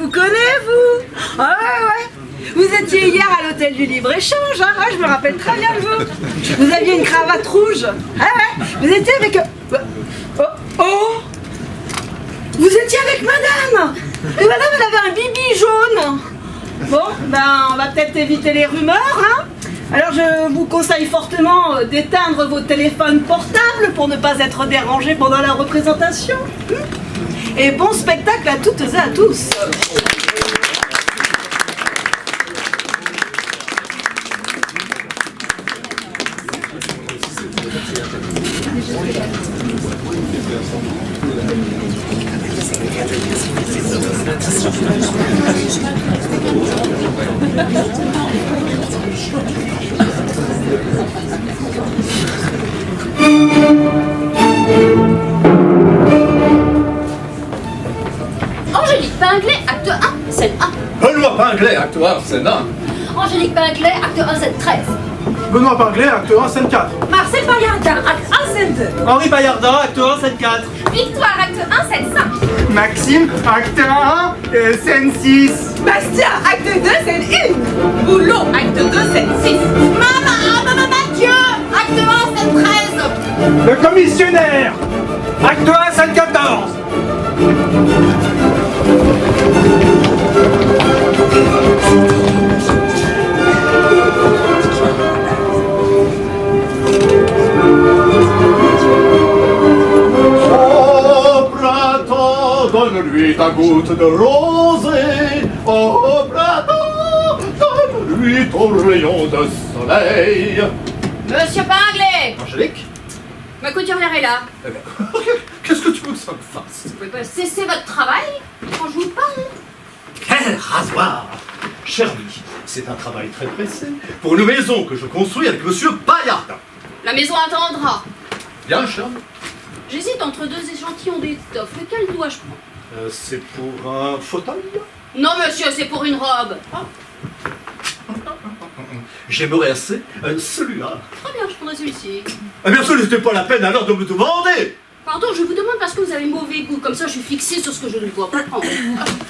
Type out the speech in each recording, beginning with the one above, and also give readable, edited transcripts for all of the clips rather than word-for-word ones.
vous connais, vous? Ah ouais. Vous étiez hier à l'hôtel du Libre-Échange, hein? Ouais, je me rappelle très bien de vous. Vous aviez une cravate rouge. Ah ouais. Vous étiez avec... Oh. Vous étiez avec madame. Et madame, elle avait un bibi jaune. Bon, ben, on va peut-être éviter les rumeurs, hein? Alors, je vous conseille fortement d'éteindre vos téléphones portables pour ne pas être dérangés pendant la représentation. Et bon spectacle à toutes et à tous. Angélique Pinglet, acte 1, scène 1. Benoît Pinglet, acte 1, scène 1. Angélique Pinglet, acte 1, scène 13. Benoît Pinglet, acte 1, scène 4. Marcel Paillardin, acte 1, scène 2. Henri Paillardin, acte 1, scène 4. Victoire, acte 1, scène 5. Maxime, acte 1, scène 6. Bastien, acte 2, scène 1. Boulot, acte 2, scène 6. Maman Mathieu, acte 1, scène 13. Le commissionnaire, acte 1, scène 14. Oh, printemps, donne-lui ta goutte de rosée. Oh, printemps, donne-lui ton rayon de soleil. Monsieur Pinglet, Angélique, ma couturière est là. qu'est-ce que tu veux que ça me fasse? Vous pouvez pas cesser votre travail quand je vous parle? Quel rasoir! Cher ami, c'est un travail très pressé pour une maison que je construis avec monsieur Paillardin. La maison attendra. Bien, cher ami. J'hésite entre deux échantillons d'étoffe. Lequel dois-je prendre? C'est pour un fauteuil? Non, monsieur, c'est pour une robe. J'aimerais assez celui-là. Très bien, je prendrai celui-ci. Eh bien, ce n'était pas la peine alors de me demander. Pardon, je vous demande parce que vous avez mauvais goût. Comme ça, je suis fixée sur ce que je ne dois pas prendre.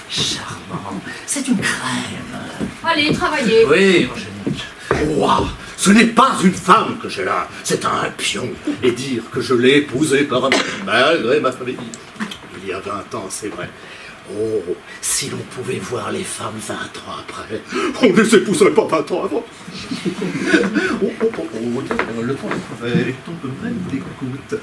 Charmant, c'est une crème. Allez, travaillez. Oui, Angélique. Ouah, ce n'est pas une femme que j'ai là, c'est un pion. Et dire que je l'ai épousée par un malgré ma famille. Il y a 20 ans, c'est vrai. Oh, si l'on pouvait voir les femmes 20 ans après, on ne les épouserait pas 20 ans avant. Le temps tombe même des gouttes.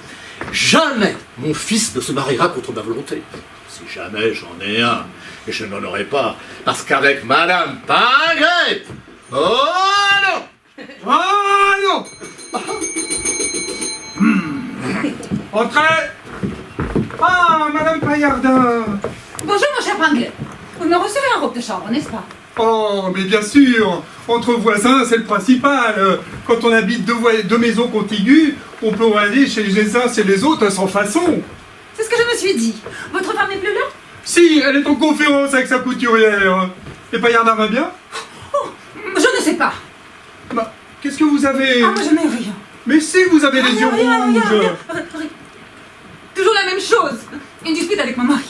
Jamais mon fils ne se mariera contre ma volonté. Si jamais j'en ai un, et je n'en aurai pas, parce qu'avec Madame Pinglet, oh non! Ah non. Entrez. Ah, Madame Paillardin. Bonjour, mon cher Pinglet. Vous me recevez en robe de chambre, n'est-ce pas? Oh, mais bien sûr, entre voisins, c'est le principal. Quand on habite deux maisons contiguës, on peut aller chez les uns, chez les autres, sans façon. C'est ce que je me suis dit. Votre femme n'est plus là? Si, elle est en conférence avec sa couturière. Et Paillardin va bien? Oh, je ne sais pas. Bah, qu'est-ce que vous avez? Ah, moi je n'ai rien. Mais si, vous avez les yeux Rien. rouges. Toujours la même chose. Une dispute avec mon mari.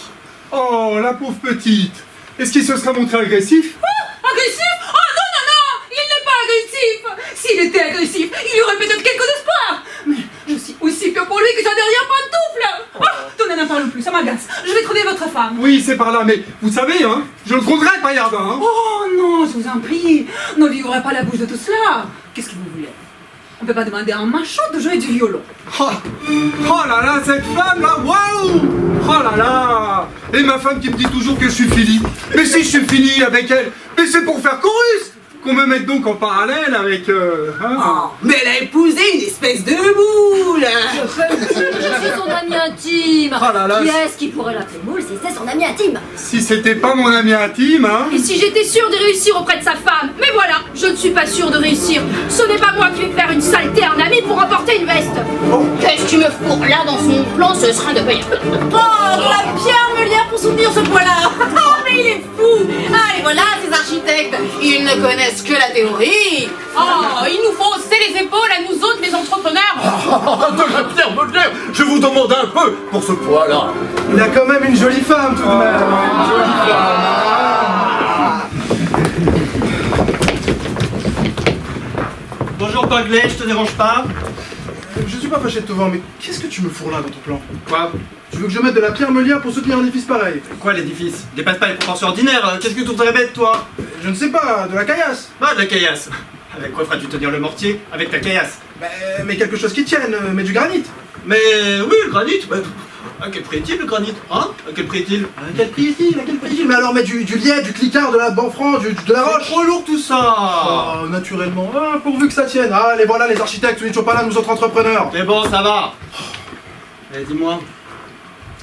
Oh, la pauvre petite. Est-ce qu'il se sera montré agressif? Agressif? Oh non! Il n'est pas agressif. S'il était agressif, il y aurait peut-être quelques espoirs. Mais je suis aussi pure pour lui que sa dernière pantoufle. Donnez, n'en parle plus, ça m'agace. Je vais trouver votre femme. Oui, c'est par là, mais vous savez, hein, je le trouverai, Paillardin. Hein. Oh non, je vous en prie. Ne vivrez pas la bouche de tout cela. Qu'est-ce que vous voulez? On peut pas demander à un macho de jouer du violon. Oh là là, cette femme-là, waouh! Oh là là! Et ma femme qui me dit toujours que je suis fini. Mais si je suis fini avec elle, mais c'est pour faire chorus! Qu'on me mette donc en parallèle avec... Mais elle a épousé une espèce de boule. Je suis son ami intime. Oh là là. Qui est-ce qui pourrait l'appeler moule si c'est son ami intime? Si c'était pas mon ami intime, hein? Et si j'étais sûre de réussir auprès de sa femme? Mais voilà, je ne suis pas sûre de réussir. Ce n'est pas moi qui vais faire une saleté à un ami pour emporter une veste. Qu'est-ce que tu me fous là dans son plan? Ce sera de payer. Oh, la pierre meulière pour soutenir ce poids-là. Oh, mais il est fou. Ah, et voilà, ces architectes, ils ne connaissent que la théorie. Oh, il nous faut hausser les épaules à nous autres, les entrepreneurs. De la pierre Baudelaire, je vous demande un peu pour ce poids-là. Il a quand même une jolie femme, tout de même. Une jolie femme. Pinglet, je te dérange pas? Je suis pas fâché de te voir, mais qu'est-ce que tu me fourres là dans ton plan? Quoi? Tu veux que je mette de la pierre meulière pour soutenir un édifice pareil? Quoi l'édifice? Dépasse pas les proportions ordinaires, qu'est-ce que tu voudrais mettre toi? Je ne sais pas, de la caillasse. Ah, de la caillasse. Avec quoi feras-tu tenir le mortier? Avec ta caillasse. Mais quelque chose qui tienne, mais du granit. Mais oui, le granit, bah, à quel prix est-il le granit? Hein? À quel prix est-il? À quel prix est-il? À quel prix est-il? Mais alors, mais du liège, du cliquard, de la banfran, de la roche. Trop lourd tout ça! Oh, naturellement. Ah, pourvu que ça tienne. Ah, les voilà les architectes, nous n'étions pas là, nous autres entrepreneurs. Mais bon, ça va. Eh, dis-moi,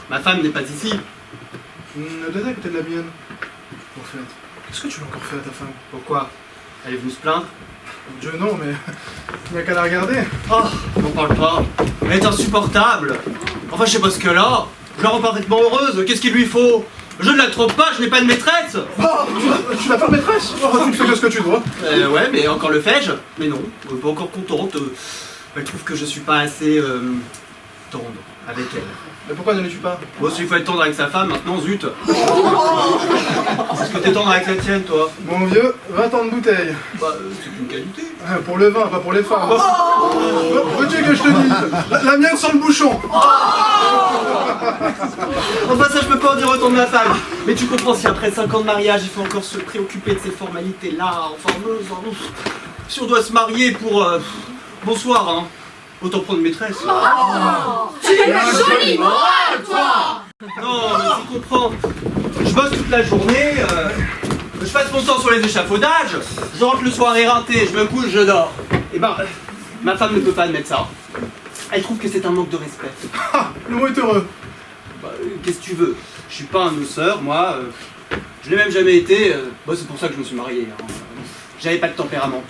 ma femme n'est pas ici. Elle était à côté de la mienne. En fait, qu'est-ce que tu l'as encore fait à ta femme? Pourquoi? Elle est venue se plaindre? Mon Dieu, non, mais il n'y a qu'à la regarder. Oh, n'en parle pas. Elle est insupportable. Enfin, je sais pas ce qu'elle a. Je la rends parfaitement heureuse. Qu'est-ce qu'il lui faut? Je ne la trompe pas, je n'ai pas de maîtresse. Oh, tu n'as pas de maîtresse? Oh, tu ne fais que ce que tu dois. Ouais, mais encore le fais-je? Mais non, pas encore contente. Elle trouve que je suis pas assez tendre avec elle. Mais pourquoi ne les-tu pas? Bon, s'il faut être tendre avec sa femme, maintenant, zut. Est-ce que t'es tendre avec la tienne, toi? Mon vieux, 20 ans de bouteille. Bah, c'est une qualité. Pour le vin, pas pour les femmes. Veux-tu que je te dise? La mienne sans le bouchon. Enfin, ça, je peux pas en dire autant de ma femme. Mais tu comprends, si après 5 ans de mariage, il faut encore se préoccuper de ces formalités-là, enfin, si on doit se marier pour... bonsoir, hein. Autant prendre une maîtresse. Tu es la jolie morale, toi! Non, mais tu comprends. Je bosse toute la journée, je passe mon temps sur les échafaudages, je rentre le soir éreinté, je me couche, je dors. Et ben, ma femme ne peut pas admettre ça. Elle trouve que c'est un manque de respect. Ah, le mot est heureux. Bah, qu'est-ce que tu veux? Je suis pas un osseur, moi. Je l'ai même jamais été. Bah, c'est pour ça que je me suis marié. Hein. J'avais pas de tempérament.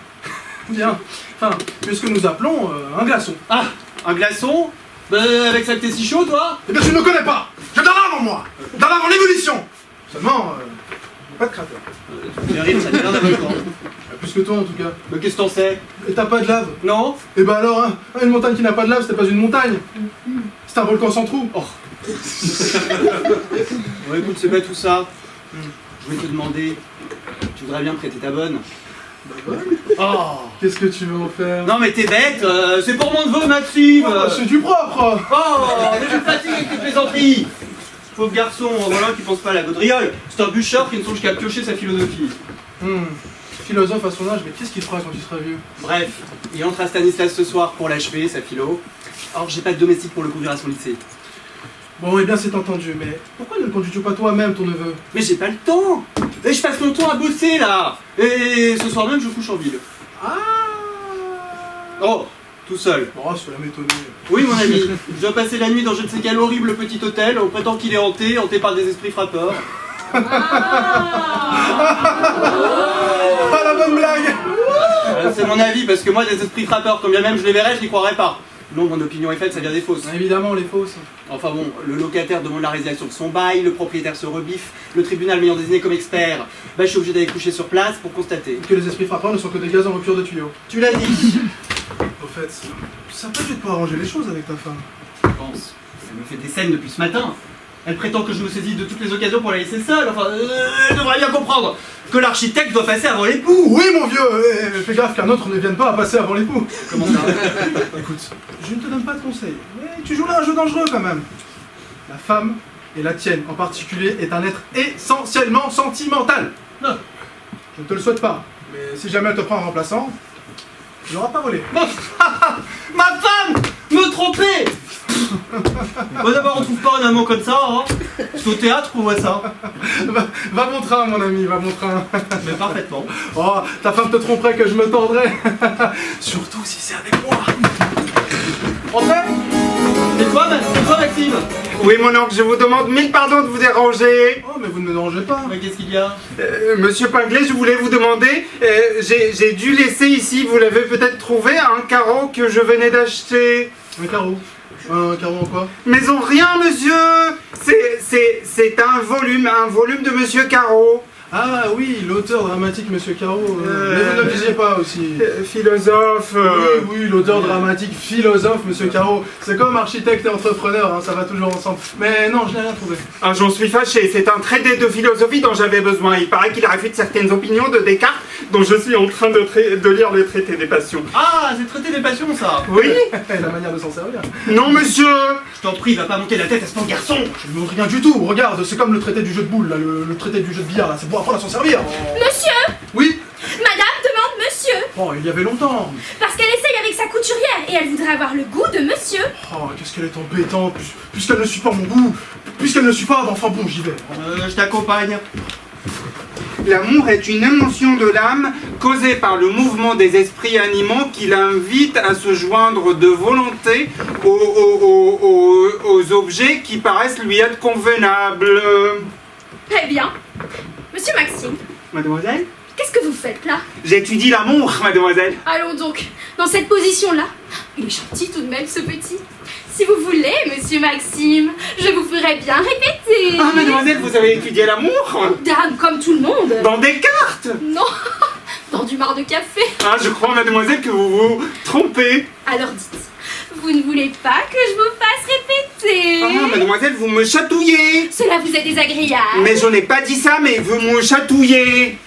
Bien. Enfin, qu'est-ce que nous appelons un glaçon? Ah, un glaçon? Bah, avec ça que t'es si chaud, toi? Eh bien, je ne me connais pas. Je donne avant moi. Donne avant l'évolution. Seulement, pas de cratère. Tu arrives, ça devient d'un volcan. Plus que toi, en tout cas. Mais qu'est-ce que t'en sais? Et t'as pas de lave? Non? Eh ben alors, hein, une montagne qui n'a pas de lave, c'était pas une montagne. C'est un volcan sans trou. Oh. Bon, écoute, c'est pas tout ça. Je voulais te demander, tu voudrais bien prêter ta bonne? Oh. Qu'est-ce que tu veux en faire? Non mais t'es bête, c'est pour mon neveu Maxime. C'est du propre. Oh, mais je me fatigue avec tes plaisanteries. Pauvre garçon, voilà, qui pense pas à la gaudriole. C'est un bûcheur qui ne songe qu'à piocher sa philosophie. Philosophe à son âge, mais qu'est-ce qu'il fera quand il sera vieux? Bref, il entre à Stanislas ce soir pour l'achever, sa philo. Or, j'ai pas de domestique pour le conduire à son lycée. Bon, eh bien, c'est entendu, mais pourquoi ne le conduis-tu pas toi-même, ton neveu? Mais j'ai pas le temps. Et je passe mon temps à bosser, là. Et ce soir même, je couche en ville. Ah. Oh, tout seul. Oh, cela m'étonnait. Oui, mon ami, je dois passer la nuit dans je ne sais quel horrible petit hôtel, on prétend qu'il est hanté par des esprits frappeurs. Ah, la bonne blague. C'est mon avis, parce que moi, des esprits frappeurs, quand bien même je les verrais, je n'y croirais pas. Non, mon opinion est faite, ça vient des fausses. Évidemment, les fausses. Enfin bon, le locataire demande la résiliation de son bail, le propriétaire se rebiffe, le tribunal m'ayant désigné comme expert. Bah, je suis obligé d'aller coucher sur place pour constater. Que les esprits frappeurs ne sont que des gaz en rupture de tuyaux. Tu l'as dit. Au fait, ça peut être pour arranger les choses avec ta femme. Je pense. Elle me fait des scènes depuis ce matin. Elle prétend que je me saisis de toutes les occasions pour la laisser seule. Enfin, elle devrait bien comprendre que l'architecte doit passer avant l'époux. Oui, mon vieux, fais gaffe qu'un autre ne vienne pas à passer avant l'époux. Comment ça? Écoute, je ne te donne pas de conseils, mais tu joues là un jeu dangereux quand même. La femme, et la tienne en particulier, est un être essentiellement sentimental. Non. Je ne te le souhaite pas, mais si jamais elle te prend en remplaçant, tu n'auras pas volé. Ma femme me tromper. Bon, d'abord, on trouve pas un mot comme ça, hein. C'est au théâtre qu'on voit ça. Va mon train, mon ami, va mon train. Mais parfaitement. Oh, ta femme te tromperait que je me tordrais. Surtout si c'est avec moi. Entrez. C'est toi, Maxime? Oui, mon oncle, je vous demande 1000 pardons de vous déranger. Oh, mais vous ne me dérangez pas. Mais qu'est-ce qu'il y a? Monsieur Pinglet, je voulais vous demander, j'ai dû laisser ici, vous l'avez peut-être trouvé, un carreau que je venais d'acheter. Un carreau. Un carreau en quoi? Mais en rien, monsieur. C'est un volume de Monsieur Carreau. Ah oui, l'auteur dramatique Monsieur Carreau. Mais vous ne le disiez pas aussi. Philosophe. Oui, l'auteur dramatique, philosophe Monsieur Carreau. C'est comme architecte et entrepreneur, hein, ça va toujours ensemble. Mais non, je n'ai rien trouvé. Ah, j'en suis fâché, c'est un traité de philosophie dont j'avais besoin. Il paraît qu'il réfute certaines opinions de Descartes dont je suis en train de lire le traité des passions. Ah, c'est le traité des passions, ça. Oui? La manière de s'en servir. Non, monsieur! Je t'en prie, va pas monter la tête à ce pauvre garçon. Je ne montre rien du tout, regarde, c'est comme le traité du jeu de boules, là, le traité du jeu de billard, là, c'est pour apprendre à s'en servir. Monsieur, Oui? madame demande monsieur. Oh, il y avait longtemps. Parce qu'elle essaye avec sa couturière et elle voudrait avoir le goût de monsieur. Oh, qu'est-ce qu'elle est embêtante, puisqu'elle ne suit pas mon goût, puisqu'elle ne suit pas, enfin bon, j'y vais. Je t'accompagne. L'amour est une émotion de l'âme causée par le mouvement des esprits animaux qui l'invite à se joindre de volonté aux objets qui paraissent lui être convenables. Eh bien, monsieur Maxime, Mademoiselle? qu'est-ce que vous faites là? J'étudie l'amour, mademoiselle. Allons donc, dans cette position-là. Il est gentil tout de même, ce petit. Si vous voulez, monsieur Maxime, je vous ferai bien répéter. Ah, mademoiselle, vous avez étudié l'amour? Dame, comme tout le monde. Dans Descartes? Non, dans du marc de café. Ah, je crois, mademoiselle, que vous vous trompez. Alors dites, vous ne voulez pas que je vous fasse répéter? Ah, mademoiselle, vous me chatouillez. Cela vous est désagréable. Mais je n'ai pas dit ça, mais vous me chatouillez.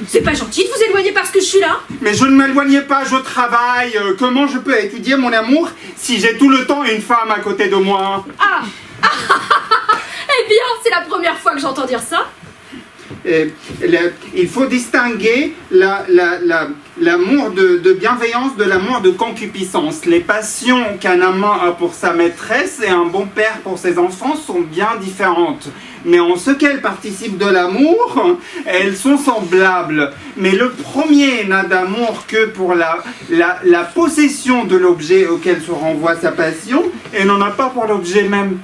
C'est pas gentil de vous éloigner parce que je suis là. Mais je ne m'éloigne pas, je travaille. Comment je peux étudier mon amour si j'ai tout le temps une femme à côté de moi? Ah, eh bien, c'est la première fois que j'entends dire ça. Il faut distinguer l'amour de bienveillance de l'amour de concupiscence. Les passions qu'un amant a pour sa maîtresse et un bon père pour ses enfants sont bien différentes. Mais en ce qu'elles participent de l'amour, elles sont semblables. Mais le premier n'a d'amour que pour la possession de l'objet auquel se renvoie sa passion et n'en a pas pour l'objet même.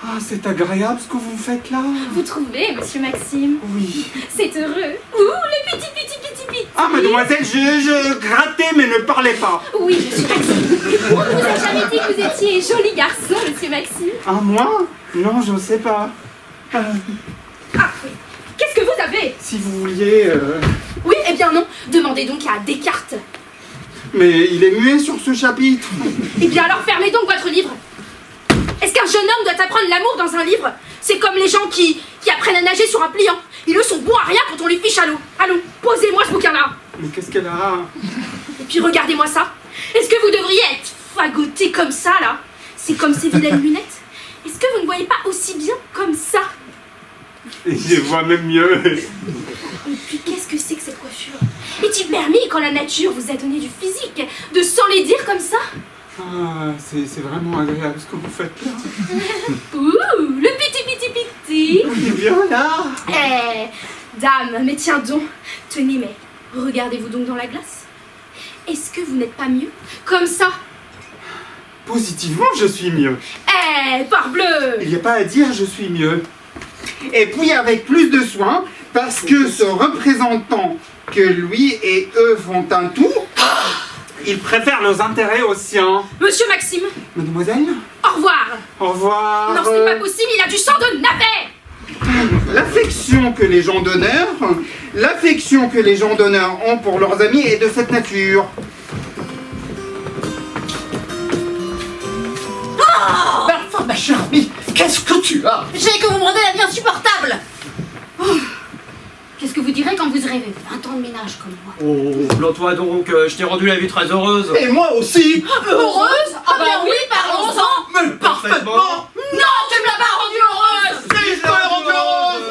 Ah, c'est agréable ce que vous faites là. Vous trouvez, monsieur Maxime? Oui. C'est heureux. Ouh, le petit. Ah, mademoiselle, je grattais mais ne parlez pas. Oui, monsieur Maxime. On vous a jamais dit que vous étiez joli garçon, monsieur Maxime? Ah, moi? Non, je ne sais pas. Ah, oui. Qu'est-ce que vous avez? Si vous vouliez... Oui, eh bien non. Demandez donc à Descartes. Mais il est muet sur ce chapitre. Eh bien alors fermez donc votre livre. Est-ce qu'un jeune homme doit apprendre l'amour dans un livre? C'est comme les gens qui apprennent à nager sur un pliant. Ils eux sont bons à rien quand on les fiche à l'eau. Allons, posez-moi ce bouquin-là. Mais qu'est-ce qu'elle a? Et puis regardez-moi ça. Est-ce que vous devriez être fagoté comme ça, là? C'est comme ces vilaines lunettes. Est-ce que vous ne voyez pas aussi bien comme ça? Je vois même mieux. Et puis qu'est-ce que c'est que cette coiffure? Est-il permis, quand la nature vous a donné du physique, de s'enlaidir comme ça? Ah, c'est vraiment agréable ce que vous faites là. Ouh, le petit. Viens là. Dame, mais tiens donc. Tenez, mais regardez-vous donc dans la glace. Est-ce que vous n'êtes pas mieux comme ça? Positivement, je suis mieux. Parbleu! Il n'y a pas à dire, je suis mieux. Et puis avec plus de soin, parce que se représentant que lui et eux font un tout, ils préfèrent leurs intérêts aux siens. Monsieur Maxime! Mademoiselle? Au revoir! Au revoir. Non, ce n'est pas possible, il a du sang de navet! L'affection que les gens d'honneur ont pour leurs amis est de cette nature. Enfin, ma chère amie, qu'est-ce que tu as? J'ai que vous me rendez la vie insupportable. Qu'est-ce que vous direz quand vous aurez 20 ans de ménage comme moi? Oh, plante-toi donc, je t'ai rendu la vie très heureuse. Et moi aussi. Heureuse? Ah ben oui, parlons-en. Mais parfaitement. Non, tu me l'as pas rendue heureuse. Si, je t'ai rendu heureuse.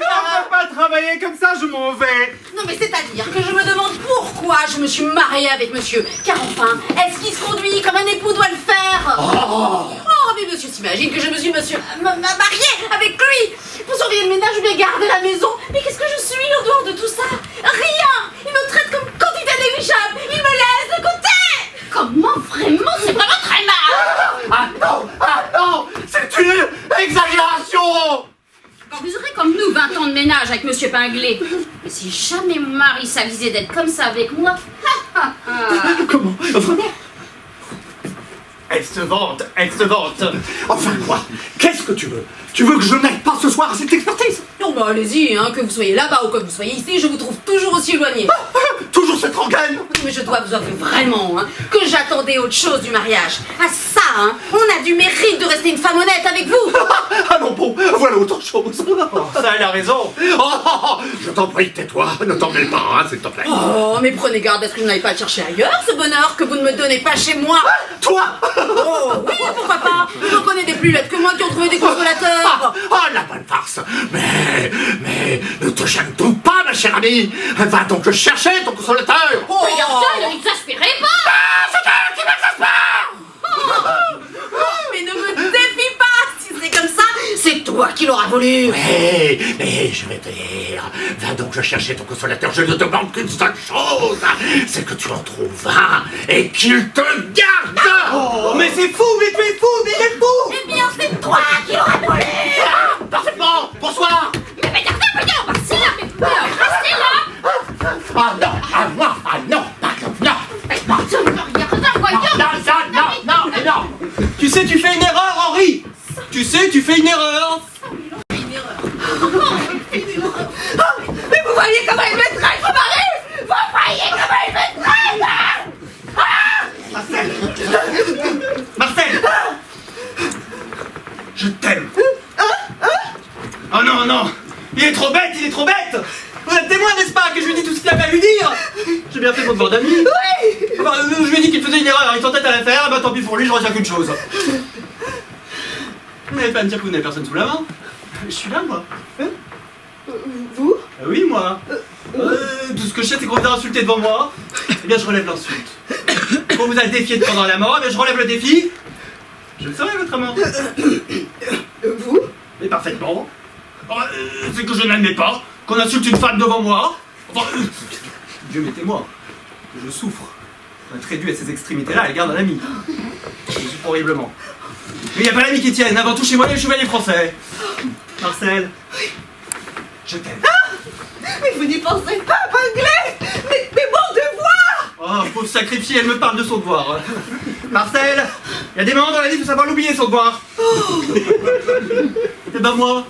On va pas travailler comme ça, je m'en vais. Non mais c'est-à-dire que je me demande pourquoi je me suis mariée avec monsieur. Car enfin, est-ce qu'il se conduit comme un époux doit le faire? Oh, mais monsieur s'imagine que je me suis mariée avec lui. Pour surveiller le ménage, je vais garder la maison. Mais qu'est-ce que je suis en dehors de tout ça? Rien. Il me traite comme quantité négligeable. Il me laisse de côté. Comment vraiment? C'est vraiment très mal. Ah non, c'est une exagération. Quand vous aurez comme nous 20 ans de ménage avec monsieur Pinglet, mais si jamais mon mari s'avisait d'être comme ça avec moi, Comment? Vraiment? Elle se vante. Enfin quoi? Qu'est-ce que tu veux? Tu veux que je n'aille pas ce soir à cette expertise? non bah allez-y, hein, que vous soyez là-bas ou que vous soyez ici, je vous trouve toujours aussi éloigné. Toujours cette rengaine. Mais je dois vous avouer vraiment que j'attendais autre chose du mariage. Ah ça, on a du mérite de rester une femme honnête avec vous. Ah non, bon, voilà autre chose. Ça, elle a raison. Je t'en prie, tais-toi, ne t'en mêle pas, hein, s'il te plaît. Oh, mais prenez garde à ce que vous n'allez pas le chercher ailleurs, ce bonheur que vous ne me donnez pas chez moi. Toi Oh, oui, pourquoi pas. J'en connais des plus lettres que moi qui ont trouvé des consolateurs. La bonne farce. Mais, ne te gêne donc pas, ma chère amie. Va donc chercher ton consolateur. Regarde ça, ne m'exaspérez pas. C'est elle qui m'exaspère. Mais ne me défie pas. Si c'est comme ça, c'est toi qui l'auras voulu. Mais je vais te dire, va donc chercher ton consolateur, je ne demande qu'une seule chose, c'est que tu en trouves un et qu'il te garde. Oh, mais c'est fou, mais tu es fou, mais il est fou. Eh bien, c'est toi qui l'auras voulu. Parfaitement, bonsoir. Mais regardez, voyons, Marcella, mais Marcella. Non, Regarde, voyons. non. Tu sais, tu fais une erreur, Henri. Tu sais, tu fais une erreur. Mais vous voyez comment il me traite, mon mari. Vous voyez comment il me traite. Marcel. Je t'aime. Oh non, non. Il est trop bête, il est trop bête. Vous êtes témoin, n'est-ce pas, que je lui dis tout ce qu'il avait à lui dire. J'ai bien fait votre bord d'amis. Oui. Enfin, je lui ai dit qu'il faisait une erreur, il s'entête à la faire, bah tant pis pour lui, je retiens qu'une chose. Vous n'allez pas me dire que vous n'avez personne sous la main. Je suis là, moi. Vous? Oui, moi. Tout ce que je sais, c'est qu'on vous a insulté devant moi. Eh bien, je relève l'insulte. On vous a défié de pendant la mort, eh bien, je relève le défi. Je le serai, votre amant. Vous? Mais parfaitement. C'est que je n'admets pas qu'on insulte une femme devant moi. Enfin, Dieu mettez-moi. Je souffre. Être réduit à ces extrémités-là, elle garde un ami. Je souffre horriblement. Mais il n'y a pas d'ami qui tienne. Avant tout, chez moi, les chevaliers français. Marcel. Je t'aime. Mais vous n'y pensez pas, Pinglet. Mais mon devoir. Oh, pauvre sacrifié, elle me parle de son devoir. Marcel, il y a des moments dans la vie, il faut savoir l'oublier, son devoir. Et ben moi,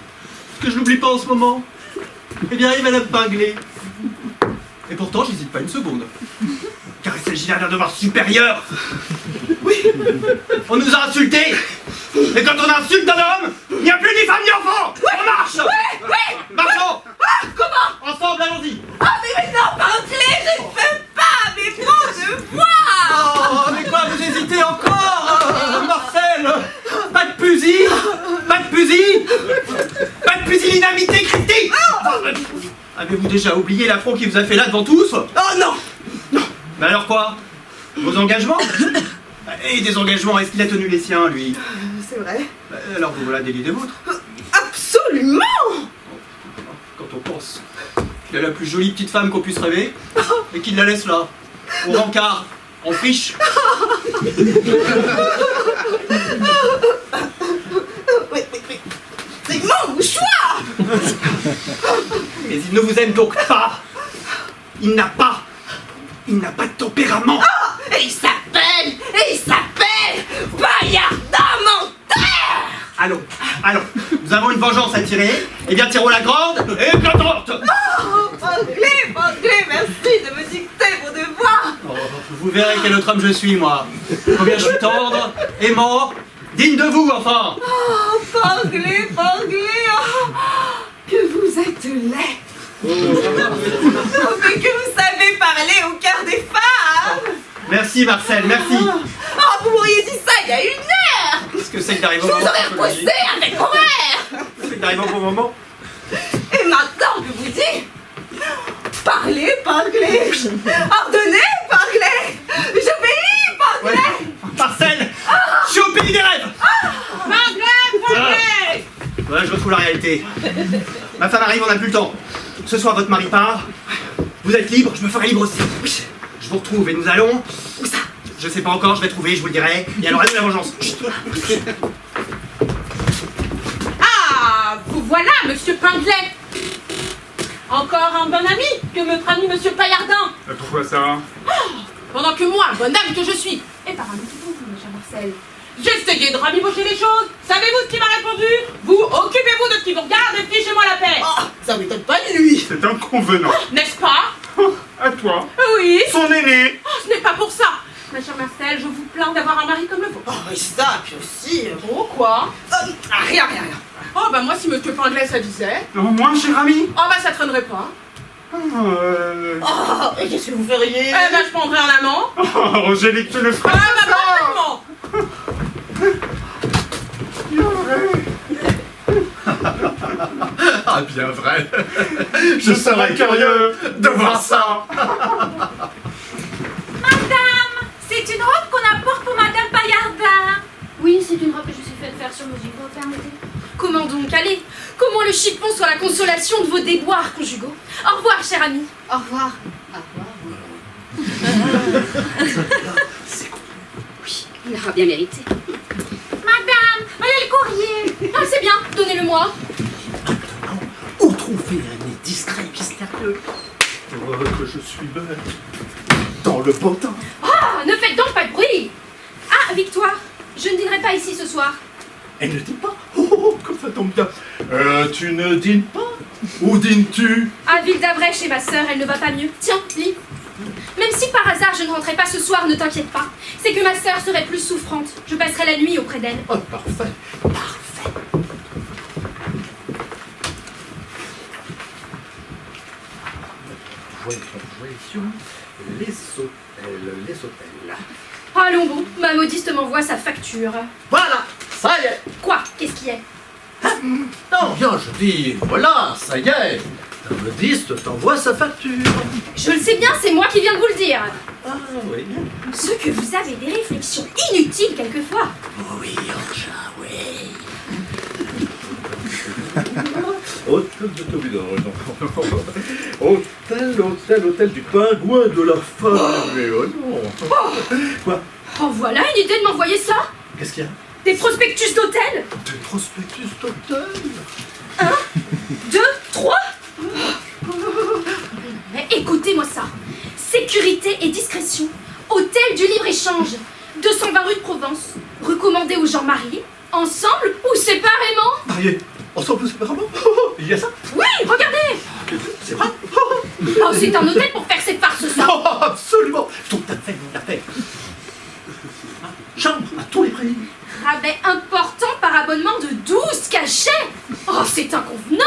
ce que je n'oublie pas en ce moment, eh bien, il Madame Pinglet. Et pourtant, j'hésite pas une seconde. Car il s'agit d'un devoir supérieur. Oui, on nous a insultés. Et quand on insulte un homme, il n'y a plus ni femme ni enfant. On marche. Oui. Marchons. Comment? Ensemble, allons-y. Ah, mais non, Pinglet, je ne peux pas. Mais mon devoir. Oh, mais quoi, vous hésitez encore, Marcel? Pas de fusil. Pas de fusil. Pas de pusillanimité, Christy. Avez-vous déjà oublié l'affront qui vous a fait là devant tous? Oh non. Mais alors quoi? Vos engagements? Et des engagements, est-ce qu'il a tenu les siens, lui? C'est vrai. Alors vous voilà délié des vôtres. Absolument. Quand on pense qu'il a la plus jolie petite femme qu'on puisse rêver, et qu'il la laisse là, au rencard, en friche. Oui. C'est mon choix. Mais il ne vous aime donc pas. Il n'a pas de tempérament. Et il s'appelle Bayardin Menteur. Allons, nous avons une vengeance à tirer. Eh bien, tirons la grande et éclatante. Oh, Pinglet, merci de me dicter mon devoir. Oh, vous verrez quel autre homme je suis, moi. Combien je suis tendre, aimant, digne de vous, enfin. Oh, Pinglet, oh, que vous êtes laid. Mais que vous savez parler au cœur des femmes. Merci, Marcel, merci. Oh, vous m'auriez dit ça il y a 1 heure. Qu'est-ce que c'est que d'arriver au Je vous moment aurais où je le dis? repoussé avec horreur. C'est que d'arriver au bon moment. Et maintenant, je vous dis, parlez, Pinglet. Ordonnez, Pinglet. J'obéis, Pinglet. Marcel, je suis au pays des rêves. Pinglet. Voilà, je retrouve la réalité. Ma femme arrive, on n'a plus le temps. Ce soir, votre mari part. Vous êtes libre, je me ferai libre aussi. Oui. Je vous retrouve et nous allons... Où ça? Je sais pas encore, je vais trouver, je vous le dirai. Et alors, à nous la vengeance. Chut. Ah, vous voilà, monsieur Pinglet. Encore un bon ami que notre ami monsieur Paillardin. Pourquoi ça? Pendant que moi, bonne dame que je suis, et par un petit peu vous, mon cher Marcel, j'essayais de rabibocher les choses. Savez-vous ce qu'il m'a répondu? Vous, occupez-vous de ce qui vous regarde et fichez-moi la paix. Oh, ça m'étonne pas de lui. C'est inconvenant. N'est-ce pas? À toi. Oui. Son aîné. Oh, ce n'est pas pour ça. Ma chère Marcel, je vous plains d'avoir un mari comme le vôtre. Oh, et ça, puis aussi... Oh, quoi? Rien. Oh bah moi si monsieur Pinglet s'avisait. Non, moi, cher ami. Oh bah ça traînerait pas. Oh, et qu'est-ce que vous feriez? Eh ben je prendrais un amant. Oh, Angélique, tu le feras. Ah bah parfaitement. Ah, bien vrai. Je serais curieux de voir ça. Madame, c'est une robe qu'on apporte pour Madame Paillardin. Oui, c'est une robe que je suis faite faire sur mesure, vous permettez. Comment donc? Allez, comment le chiffon soit la consolation de vos déboires conjugaux. Au revoir, cher ami. Au revoir. Oui, il aura bien mérité. Madame, voilà le courrier. Ah, c'est bien, donnez-le-moi. Où trouver un nez discret et mystérieux? Oh, que je suis belle. Dans le beau temps. Ah, ne faites donc pas de bruit. Ah, Victoire, je ne dînerai pas ici ce soir. Elle ne dîne pas. Oh, comme ça tombe bien. Tu ne dînes pas? Où dînes-tu? À Ville d'Avray chez ma sœur, elle ne va pas mieux. Tiens, lis. Même si par hasard je ne rentrais pas ce soir, ne t'inquiète pas. C'est que ma sœur serait plus souffrante. Je passerai la nuit auprès d'elle. Oh, parfait. Parfait. Voyons, les hôtels. Allons bon, ma modiste m'envoie sa facture. Voilà, ça y est. Quoi? Qu'est-ce qui est? Non, bien, je dis, voilà, ça y est. Ta modiste t'envoie sa facture. Je le sais bien, c'est moi qui viens de vous le dire. Ah oui. Ce que vous avez des réflexions inutiles quelquefois. Oui, Orja, oui. Hôtel de Tobidor, hôtel du pingouin de la famille. Oh non. Quoi? Oh, voilà une idée de m'envoyer ça. Qu'est-ce qu'il y a? Des prospectus d'hôtel. Des prospectus d'hôtel. 1, 2, 3. Mais écoutez-moi ça. Sécurité et discrétion. Hôtel du libre-échange. 220 rue de Provence. Recommandé aux gens mariés, ensemble ou séparément. Mariés, ensemble ou séparément? Il y a ça? Oui, regardez. C'est vrai? Oh, c'est un hôtel pour faire ces farces, ça. Oh, absolument. Tout à fait. Chambre à tous les prix. Rabais important par abonnement de 12 cachets. Oh, c'est inconvenant.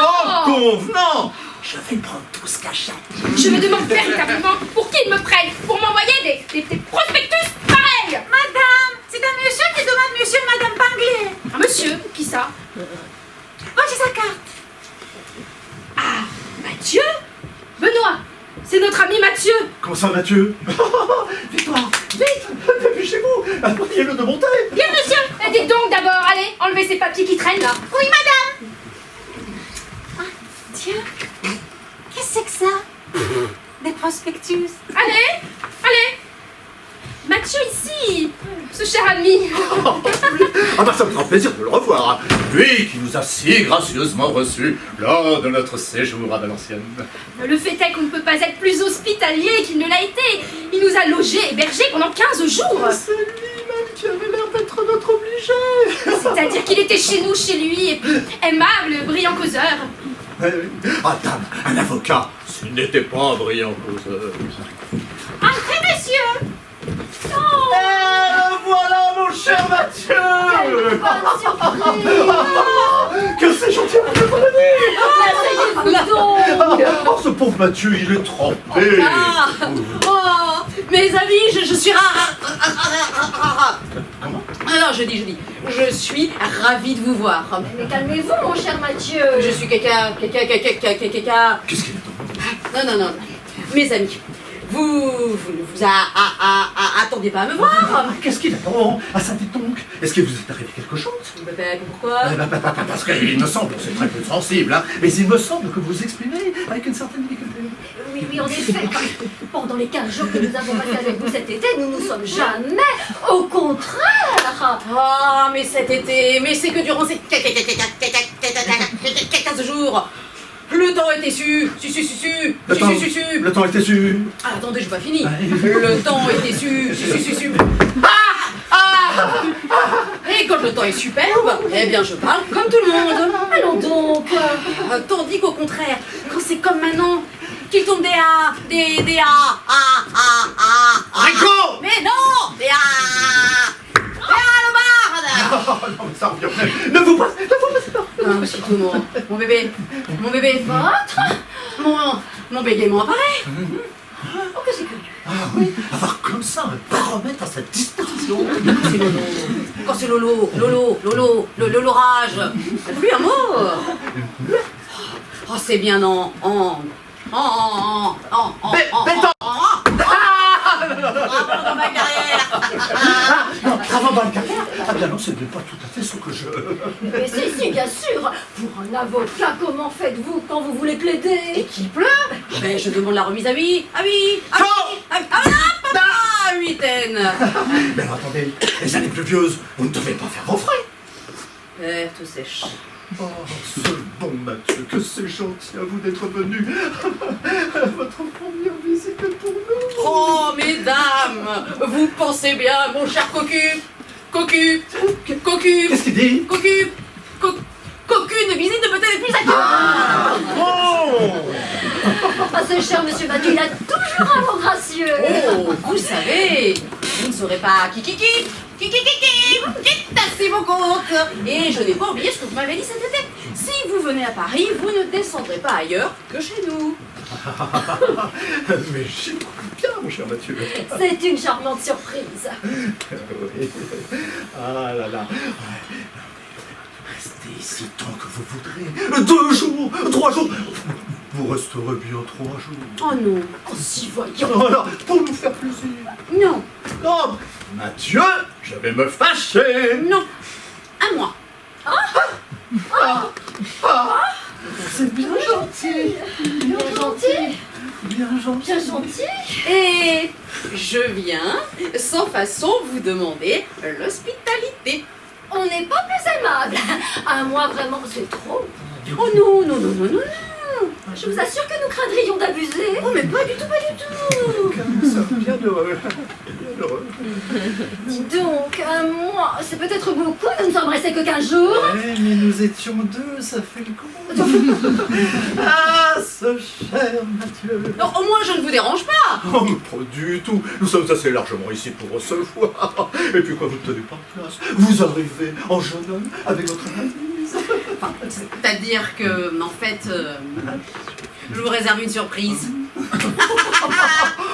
Oh, convenant. Je vais prendre 12 cachets. Je me demande véritablement pour qui ils me prennent. Pour m'envoyer des prospectus pareils. Madame, c'est un monsieur qui demande monsieur et madame Pinglet. Un monsieur, qui ça? Voici sa carte. Ah, Mathieu? Benoît, c'est notre ami Mathieu. Comment ça, Mathieu? Victoire, vite, dépêchez-vous, priez-le de monter. Bien, monsieur. Et dites donc d'abord, allez, enlevez ces papiers qui traînent là. Oui, madame. Ah, tiens, qu'est-ce que c'est que ça? Des prospectus. Allez. Mathieu ici, ce cher ami. Ah bah ça me fera plaisir de le revoir. Lui qui nous a si gracieusement reçus lors de notre séjour à Valenciennes. Le fait est qu'on ne peut pas être plus hospitalier qu'il ne l'a été. Il nous a logés et hébergés pendant 15 jours. C'est lui-même qui avait l'air d'être notre obligé. C'est-à-dire qu'il était chez nous, chez lui, et puis aimable, brillant causeur. Ah dame, un avocat, ce n'était pas un brillant causeur. Entrez, monsieur. Voilà mon cher Mathieu. Quelle bonne surprise. Que c'est gentil de me venir. Asseyez-vous donc. Oh, ce pauvre Mathieu, il est trempé. Oh, mes amis, je suis Comment? Alors, je dis. Je suis ravie de vous voir. Mais calmez-vous, mon cher Mathieu. Je suis quelqu'un. Qu'est-ce qu'il attend? Non. Mes amis, vous attendiez pas à me voir. Qu'est-ce qu'il attend? Ah, ça dit donc. Est-ce que vous est arrivé quelque chose? Pourquoi? Parce qu'il me semble, c'est très peu sensible, hein, mais il me semble que vous exprimez avec une certaine difficulté. Oui, en effet. Pendant les 15 jours que nous avons passé avec vous cet été, nous nous sommes jamais. Au contraire. Ah, mais cet été, mais c'est que durant ces 15 jours, le temps était Le temps était su. Ah, attendez, j'ai pas fini. Ouais. Le temps était su. Et quand le temps est superbe, eh bien je parle comme tout le monde. Allons donc. Tandis qu'au contraire, quand c'est comme maintenant, qu'il tombe des A, des A. Rico! Mais non, des A. Des A, le barde. Oh, non, mais ça revient. Ne vous passez pas. Aussitôt, mon bébé. Mon bébé. Votre mon bégaiement apparaît. Oh, que c'est curieux. Ah oui, avoir comme ça un baromètre à sa disposition. Quand c'est Lolo, l'orage. Plus un mot. Oh, c'est bien dans ma carrière. Avant dans la carrière. Ah bien non, ce n'est pas tout à fait ce que je... Mais si, bien sûr. Pour un avocat, comment faites-vous quand vous voulez plaider? Et qui pleure? Ben, je demande la remise à huitaine. Mais alors, attendez, les années pluvieuses, vous ne devez pas faire vos frais. Père tout sèche. Oh, ce bon Mathieu, que c'est gentil à vous d'être venu. Votre première visite pour nous. Oh, mesdames, vous pensez bien, mon cher Cocu. Qu'est-ce qu'il dit? Cocu, une visite de peut-être plus à Ah, ce cher monsieur Mathieu, il a toujours un mot gracieux. Oh, vous savez, vous ne saurez pas qui tasser vos comptes. Et je n'ai pas oublié ce que vous m'avez dit cet été. Si vous venez à Paris, vous ne descendrez pas ailleurs que chez nous. Mais j'y crois bien, mon cher Mathieu. C'est une charmante surprise. Oui. Ah là là. Restez ici tant que vous voudrez. 2 jours, 3 jours. Vous resterez bien 3 jours. Oh non. Oh, si voyons. Voilà, pour nous faire plaisir. Non. Oh, Mathieu, je vais me fâcher. Non. À moi. C'est bien gentil. Bien gentil. Bien gentil. Bien gentil. Et je viens, sans façon, vous demander l'hospitalité. On n'est pas plus aimable. À moi, vraiment, c'est trop. Oh non. Je vous assure que nous craindrions d'abuser. Oh, mais pas du tout. Comme ça, bien heureux. Dis donc, moi, c'est peut-être beaucoup de ne s'embrasser que 15 jours. Ouais, mais nous étions 2, ça fait le compte. Ah, ce cher Mathieu. Non, au moins, je ne vous dérange pas. Oh, mais pas du tout. Nous sommes assez largement ici pour recevoir. Et puis quoi, vous ne tenez pas place. Vous arrivez en jeune homme avec votre valise. Enfin, c'est-à-dire que, en fait, je vous réserve une surprise.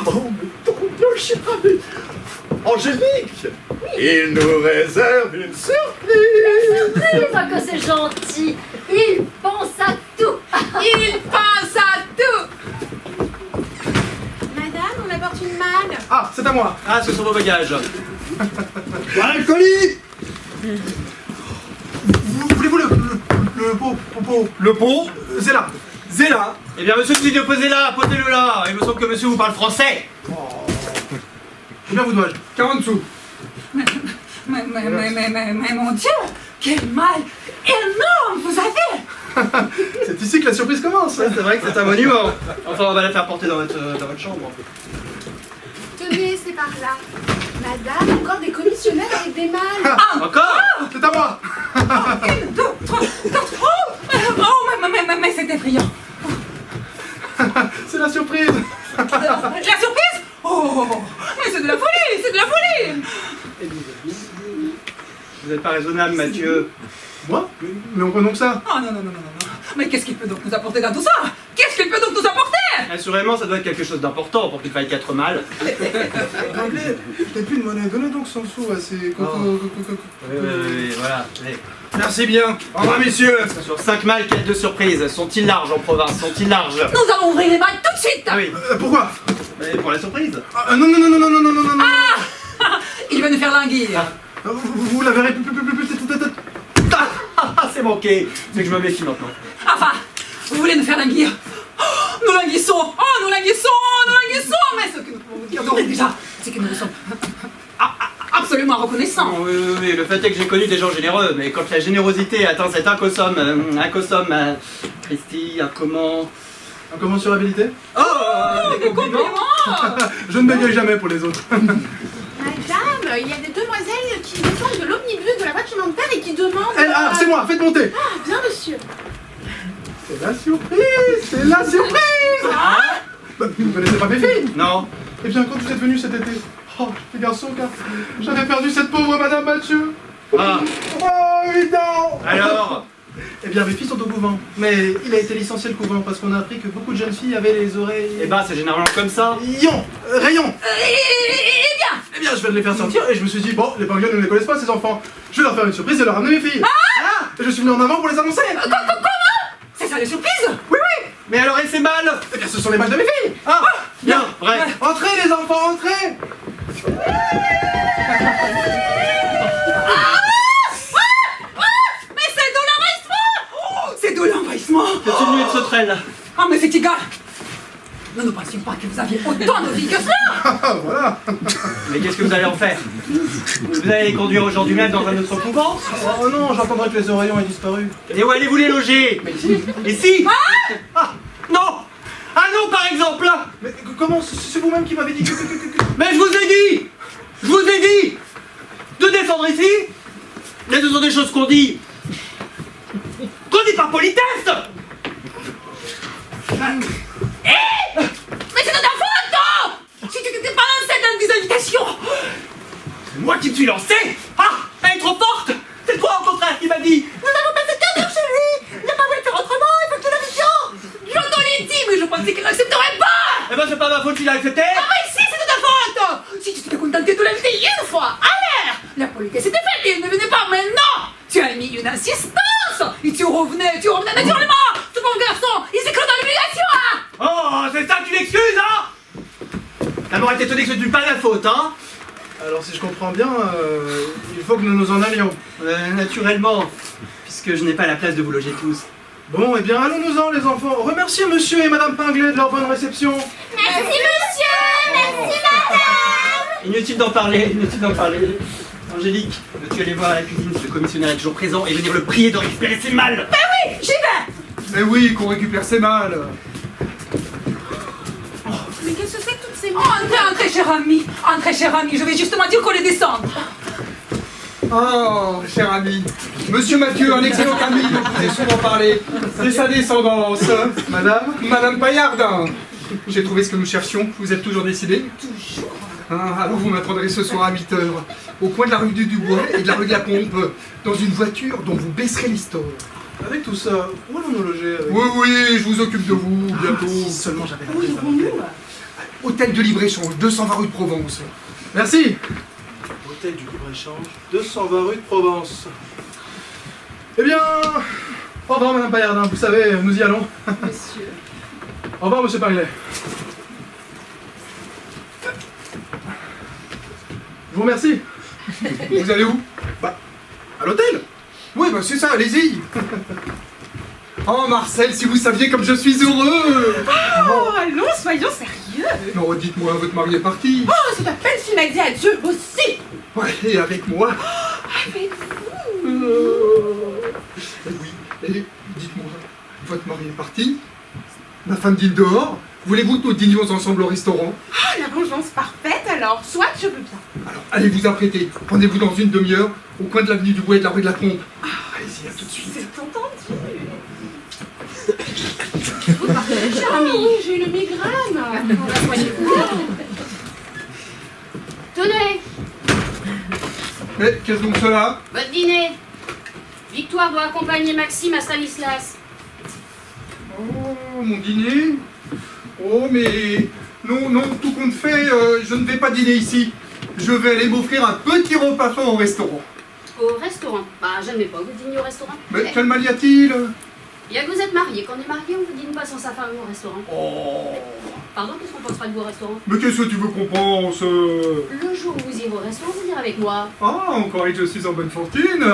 Oh, mais trop bien, cher ami. Angélique, il nous réserve une surprise. Surprise, que c'est gentil. Il pense à tout. Il pense à tout. Madame, on apporte une malle. Ah, c'est à moi. Ah, ce sont vos bagages. Voilà le colis. Voulez-vous le pot? C'est là. Eh bien, monsieur, si vous posez là, posez-le là. Il me semble que monsieur vous parle français. Combien vous dois-je? 40 sous. Mais mon Dieu, quel mal énorme vous avez! C'est ici que la surprise commence. C'est vrai que c'est un monument. Enfin, on va la faire porter dans votre chambre. Tenez, c'est par là. Madame, encore des commissionnaires avec des malles. Encore? C'est à moi. 1, 2, 3, 4, oh, mais c'est effrayant. C'est la surprise. La surprise? Oh, mais c'est de la folie, c'est de la folie. Vous n'êtes pas raisonnable, Mathieu. Moi? Mais on peut donc ça. Oh non. Mais qu'est-ce qu'il peut donc nous apporter dans tout ça? Qu'est-ce qu'il peut donc nous apporter? Assurément, ça doit être quelque chose d'important pour qu'il faille 4 malles. Anglais, je n'ai plus de monnaie. Donnez donc 100 sous à ces Oui, voilà. Allez. Merci bien. Au revoir, messieurs. Sur 5 malles, quête de surprise. Sont-ils larges en province? Sont-ils larges? Nous allons ouvrir les balles tout de suite. Ah oui. Pourquoi? Mais pour la surprise. Non. Il va nous faire languir. Vous la verrez plus. Ah, c'est manqué. C'est que je me méfie maintenant. Enfin, vous voulez nous faire languir? Oh, nous languissons. Mais ce que nous pouvons vous dire d'ores et déjà, c'est que nous sommes absolument reconnaissants. Oui, le fait est que j'ai connu des gens généreux, mais quand la générosité atteint cet incosomme, Christy, un comment... Incommensurabilité? Oh, des compliments. Je ne bégaye jamais pour les autres. Madame, il y a des demoiselles qui descendent de l'omnibus de la voie de chemin de fer et qui demandent... C'est moi, faites monter. Ah, bien, monsieur. C'est la surprise. Bah, vous ne connaissez pas mes filles? Non. Eh bien, quand vous êtes venus cet été, les garçons, car j'avais perdu cette pauvre Madame Mathieu. Ah. Oh, évident. Alors? Eh bien, mes filles sont au couvent. Mais il a été licencié le couvent parce qu'on a appris que beaucoup de jeunes filles avaient les oreilles... Eh ben, c'est généralement comme ça. Rayon. Eh bien, Eh bien, je viens de les faire sortir et je me suis dit, bon, les Pangolins ne les connaissent pas, ces enfants. Je vais leur faire une surprise et leur ramener mes filles. Et je suis venu en avant pour les annoncer. comment? C'est ça les surprises? Oui. Mais alors, et c'est mal? Eh bien, ce sont les balles de mes filles. Bien, vrai. Entrez, les enfants, entrez. Mais c'est de l'envahissement! C'est de l'envahissement! C'est une nuit de sauterelle. Ah, mais c'est égal! Ne nous pensions pas que vous aviez autant de vie que cela! Ah, voilà. Mais qu'est-ce que vous allez en faire? Vous allez les conduire aujourd'hui même dans un autre couvent? Oh non, j'entendrai que les oreillons aient disparu. Et où allez-vous les loger? Ici? Ah, non! Ah non, par exemple! Mais comment? C'est vous-même qui m'avez dit que... Mais je vous ai dit! Je vous ai dit de descendre ici. Mais ce sont des choses qu'on dit par politesse. Mais c'est de ta faute! Si tu t'étais pas lancé dans des invitations! C'est moi qui me suis lancé. Ah, elle est trop forte. C'est toi au contraire qui m'a dit. Nous n'avons pas cette carte, chérie! Il n'y a pas moyen de faire autrement, il faut que tu l'invitions! J'entends les dit, mais je pensais qu'elle n'accepterait pas! Eh ben c'est pas ma faute qu'il a accepté. Ah mais si, c'est de ta faute! Si tu t'étais contenté de l'inviter une fois, à l'air! La politesse était faite et elle ne venait pas, mais non! Tu as mis une insistance! Et tu revenais naturellement! Tout bon garçon, il s'éclate dans l'obligation, hein! Oh, c'est ça que tu l'excuses, hein? D'abord, elle t'étonnée que ce n'est pas la faute, hein? Alors, si je comprends bien, il faut que nous nous en allions. Naturellement, puisque je n'ai pas la place de vous loger tous. Bon, eh bien, allons-nous-en, les enfants. Remerciez monsieur et madame Pinglet de leur bonne réception. Merci, monsieur! Merci, madame! Inutile d'en parler, Angélique, veux-tu aller voir à la cuisine si le commissionnaire est toujours présent et venir le prier de récupérer ses malles? Ben oui, j'y vais! Mais oui, qu'on récupère ses malles. Mais qu'est-ce que c'est que toutes ces Entrez, cher ami! Entrez, cher ami, je vais justement dire qu'on les descende! Oh, cher ami. Monsieur Mathieu, un excellent ami dont je vous ai souvent parlé. C'est sa descendance. Madame Paillardin. J'ai trouvé ce que nous cherchions. Vous êtes toujours décidé? Toujours. Alors vous m'attendrez ce soir à 8h, au coin de la rue du Dubois et de la rue de la Pompe, dans une voiture dont vous baisserez l'histoire. Avec tout ça, où allons-nous loger avec... Oui, je vous occupe de vous, bientôt. Si seulement j'avais la pièce d'un hôtel. Hôtel de libre-échange, 220 rue de Provence. Merci. Hôtel du libre-échange, 220 rue de Provence. Eh bien, au revoir Madame Paillardin, vous savez, nous y allons. Monsieur. Au revoir Monsieur Pinglet. Je vous remercie. Vous allez où? Bah, à l'hôtel. Oui, bah c'est ça, allez-y. Oh Marcel, si vous saviez comme je suis heureux. Oh, allons, soyons sérieux. Non, dites-moi, votre mari est parti. Oh, c'est ta belle-fille m'a dit adieu aussi. Ouais, et avec moi. Avec vous. Oui, et dites-moi, votre mari est parti. Ma femme dîne dehors. Voulez-vous que nous dînions ensemble au restaurant? Ah, la vengeance parfaite alors, soit je veux bien. Alors, allez vous apprêter. Rendez-vous dans une demi-heure, au coin de l'avenue du Bois et de la rue de la Pompe. Allez-y, à tout de suite. C'est entendu. Cher ami, j'ai une migraine. On va soigner-vous. Tenez, Mais qu'est-ce donc cela? votre dîner. Victoire doit accompagner Maxime à Stanislas. Oh, mon dîner? Oh, mais... Non, tout compte fait, je ne vais pas dîner ici. Je vais aller m'offrir un petit repas fin au restaurant. Au restaurant. Bah, j'aime pas que vous dîniez au restaurant. Mais quel mal y a-t-il? Il y a que vous êtes mariés. Quand on est marié, on vous dîne pas sans sa femme au restaurant. Oh. Pardon, qu'est-ce qu'on pensera de vous au restaurant? Mais qu'est-ce que tu veux qu'on pense? Le jour où vous irez au restaurant, vous irez avec moi. Ah, encore que je suis en bonne fortune.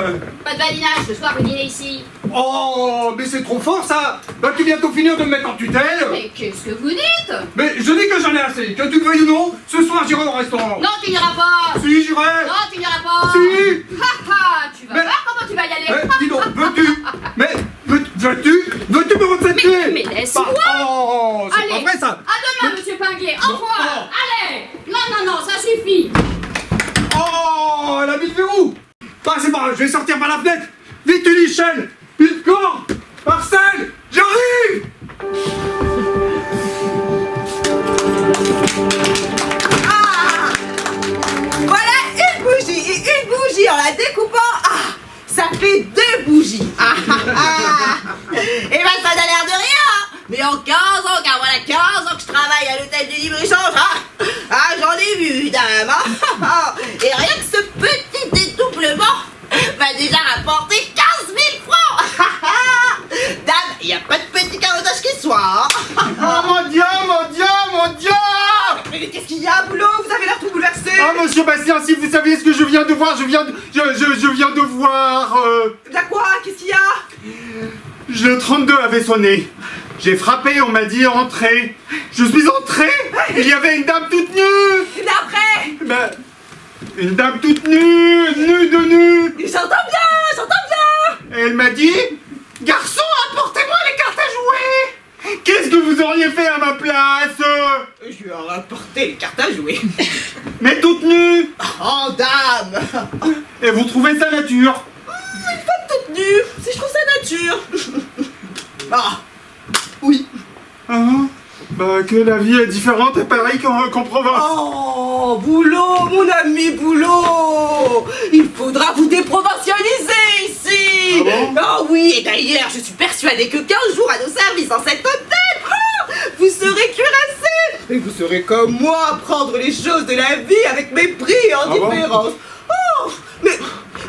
Pas de badinage, ce soir vous dînez ici. Oh, mais c'est trop fort ça. Bah, tu viens bientôt finir de me mettre en tutelle. Mais qu'est-ce que vous dites? Mais je dis que j'en ai assez. Que tu le veuilles ou non, ce soir j'irai au restaurant. Non, tu n'iras pas. Si, j'irai. Non, tu n'iras pas. Si. Ha ha, tu vas Mais- voir comment tu vas y aller. Mais dis donc, veux-tu? Mais veux-tu me retraiter? Mais laisse-moi. Oh, c'est Allez. pas vrai ça. À demain, monsieur Pinguet. Au revoir. non. Allez. Non, ça suffit. Oh, elle a mis le verrou. Bah, c'est pas grave, je vais sortir par la fenêtre. Vite, une échelle, une corde. Marcel, j'arrive. Ah, voilà une bougie et une bougie en la découpant. Ah, ça fait 2 bougies. Ah, ah, ah. Mais en 15 ans, car voilà 15 ans que je travaille à l'hôtel du libre-échange, j'en ai vu, dame. Et rien que ce petit dédoublement m'a déjà rapporté 15 000 francs. Dame, il n'y a pas de petit carotage qui soit. Oh mon Dieu, mon Dieu, mon Dieu! Mais qu'est-ce qu'il y a, Boulot? Vous avez l'air tout bouleversé. Ah, monsieur Bastien, si vous saviez ce que je viens de voir, je viens de voir... Y'a quoi? Qu'est-ce qu'il y a? Le 32 avait sonné. J'ai frappé, on m'a dit entrer. Je suis entré. Il y avait une dame toute nue. Et après? Ben, une dame toute nue, nue de nu. J'entends bien. Et elle m'a dit, garçon, apportez-moi les cartes à jouer. Qu'est-ce que vous auriez fait à ma place? Je lui ai rapporté les cartes à jouer. Mais toute nue. Oh, dame. Et vous trouvez ça nature? Une femme toute nue, si je trouve ça nature. Ah, oui. Ah, bah que la vie est différente et pareil qu'en province. Oh, Boulot, mon ami Boulot. Il faudra vous déprovincialiser ici. Ah bon? Oh oui, et d'ailleurs, je suis persuadée que 15 jours à nos services dans cet hôtel, vous serez cuirassés. Et vous serez comme moi, prendre les choses de la vie avec mépris et indifférence. Oh, mais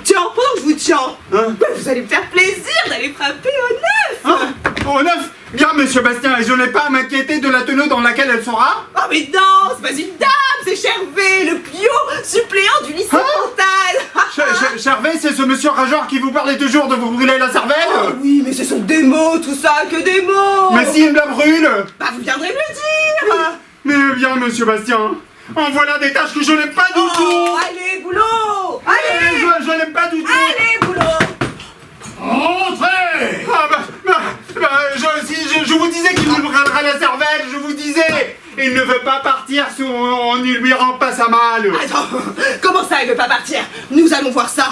tiens, pendant que je vous tiens, vous allez me faire plaisir d'aller frapper au neuf. Au neuf? Bien, monsieur Bastien, et je n'ai pas à m'inquiéter de la tenue dans laquelle elle sera? Oh mais non, c'est pas une dame, c'est Chervé, le pion suppléant du lycée Fontaine. Chervé, c'est ce monsieur rageur qui vous parlait toujours de vous brûler la cervelle? Oh oui, mais ce sont des mots, tout ça, que des mots. Mais s'il me la brûle? Bah vous viendrez me le dire. Mais bien, monsieur Bastien, en voilà des tâches que je n'aime pas du tout. Allez, Boulot. Allez. Je n'aime pas du tout. Allez, Boulot. Entrez! Ah je vous disais qu'il vous brûlera la cervelle, je vous disais. Il ne veut pas partir si on ne lui rend pas sa malle. Attends, comment ça, il veut pas partir? Nous allons voir ça.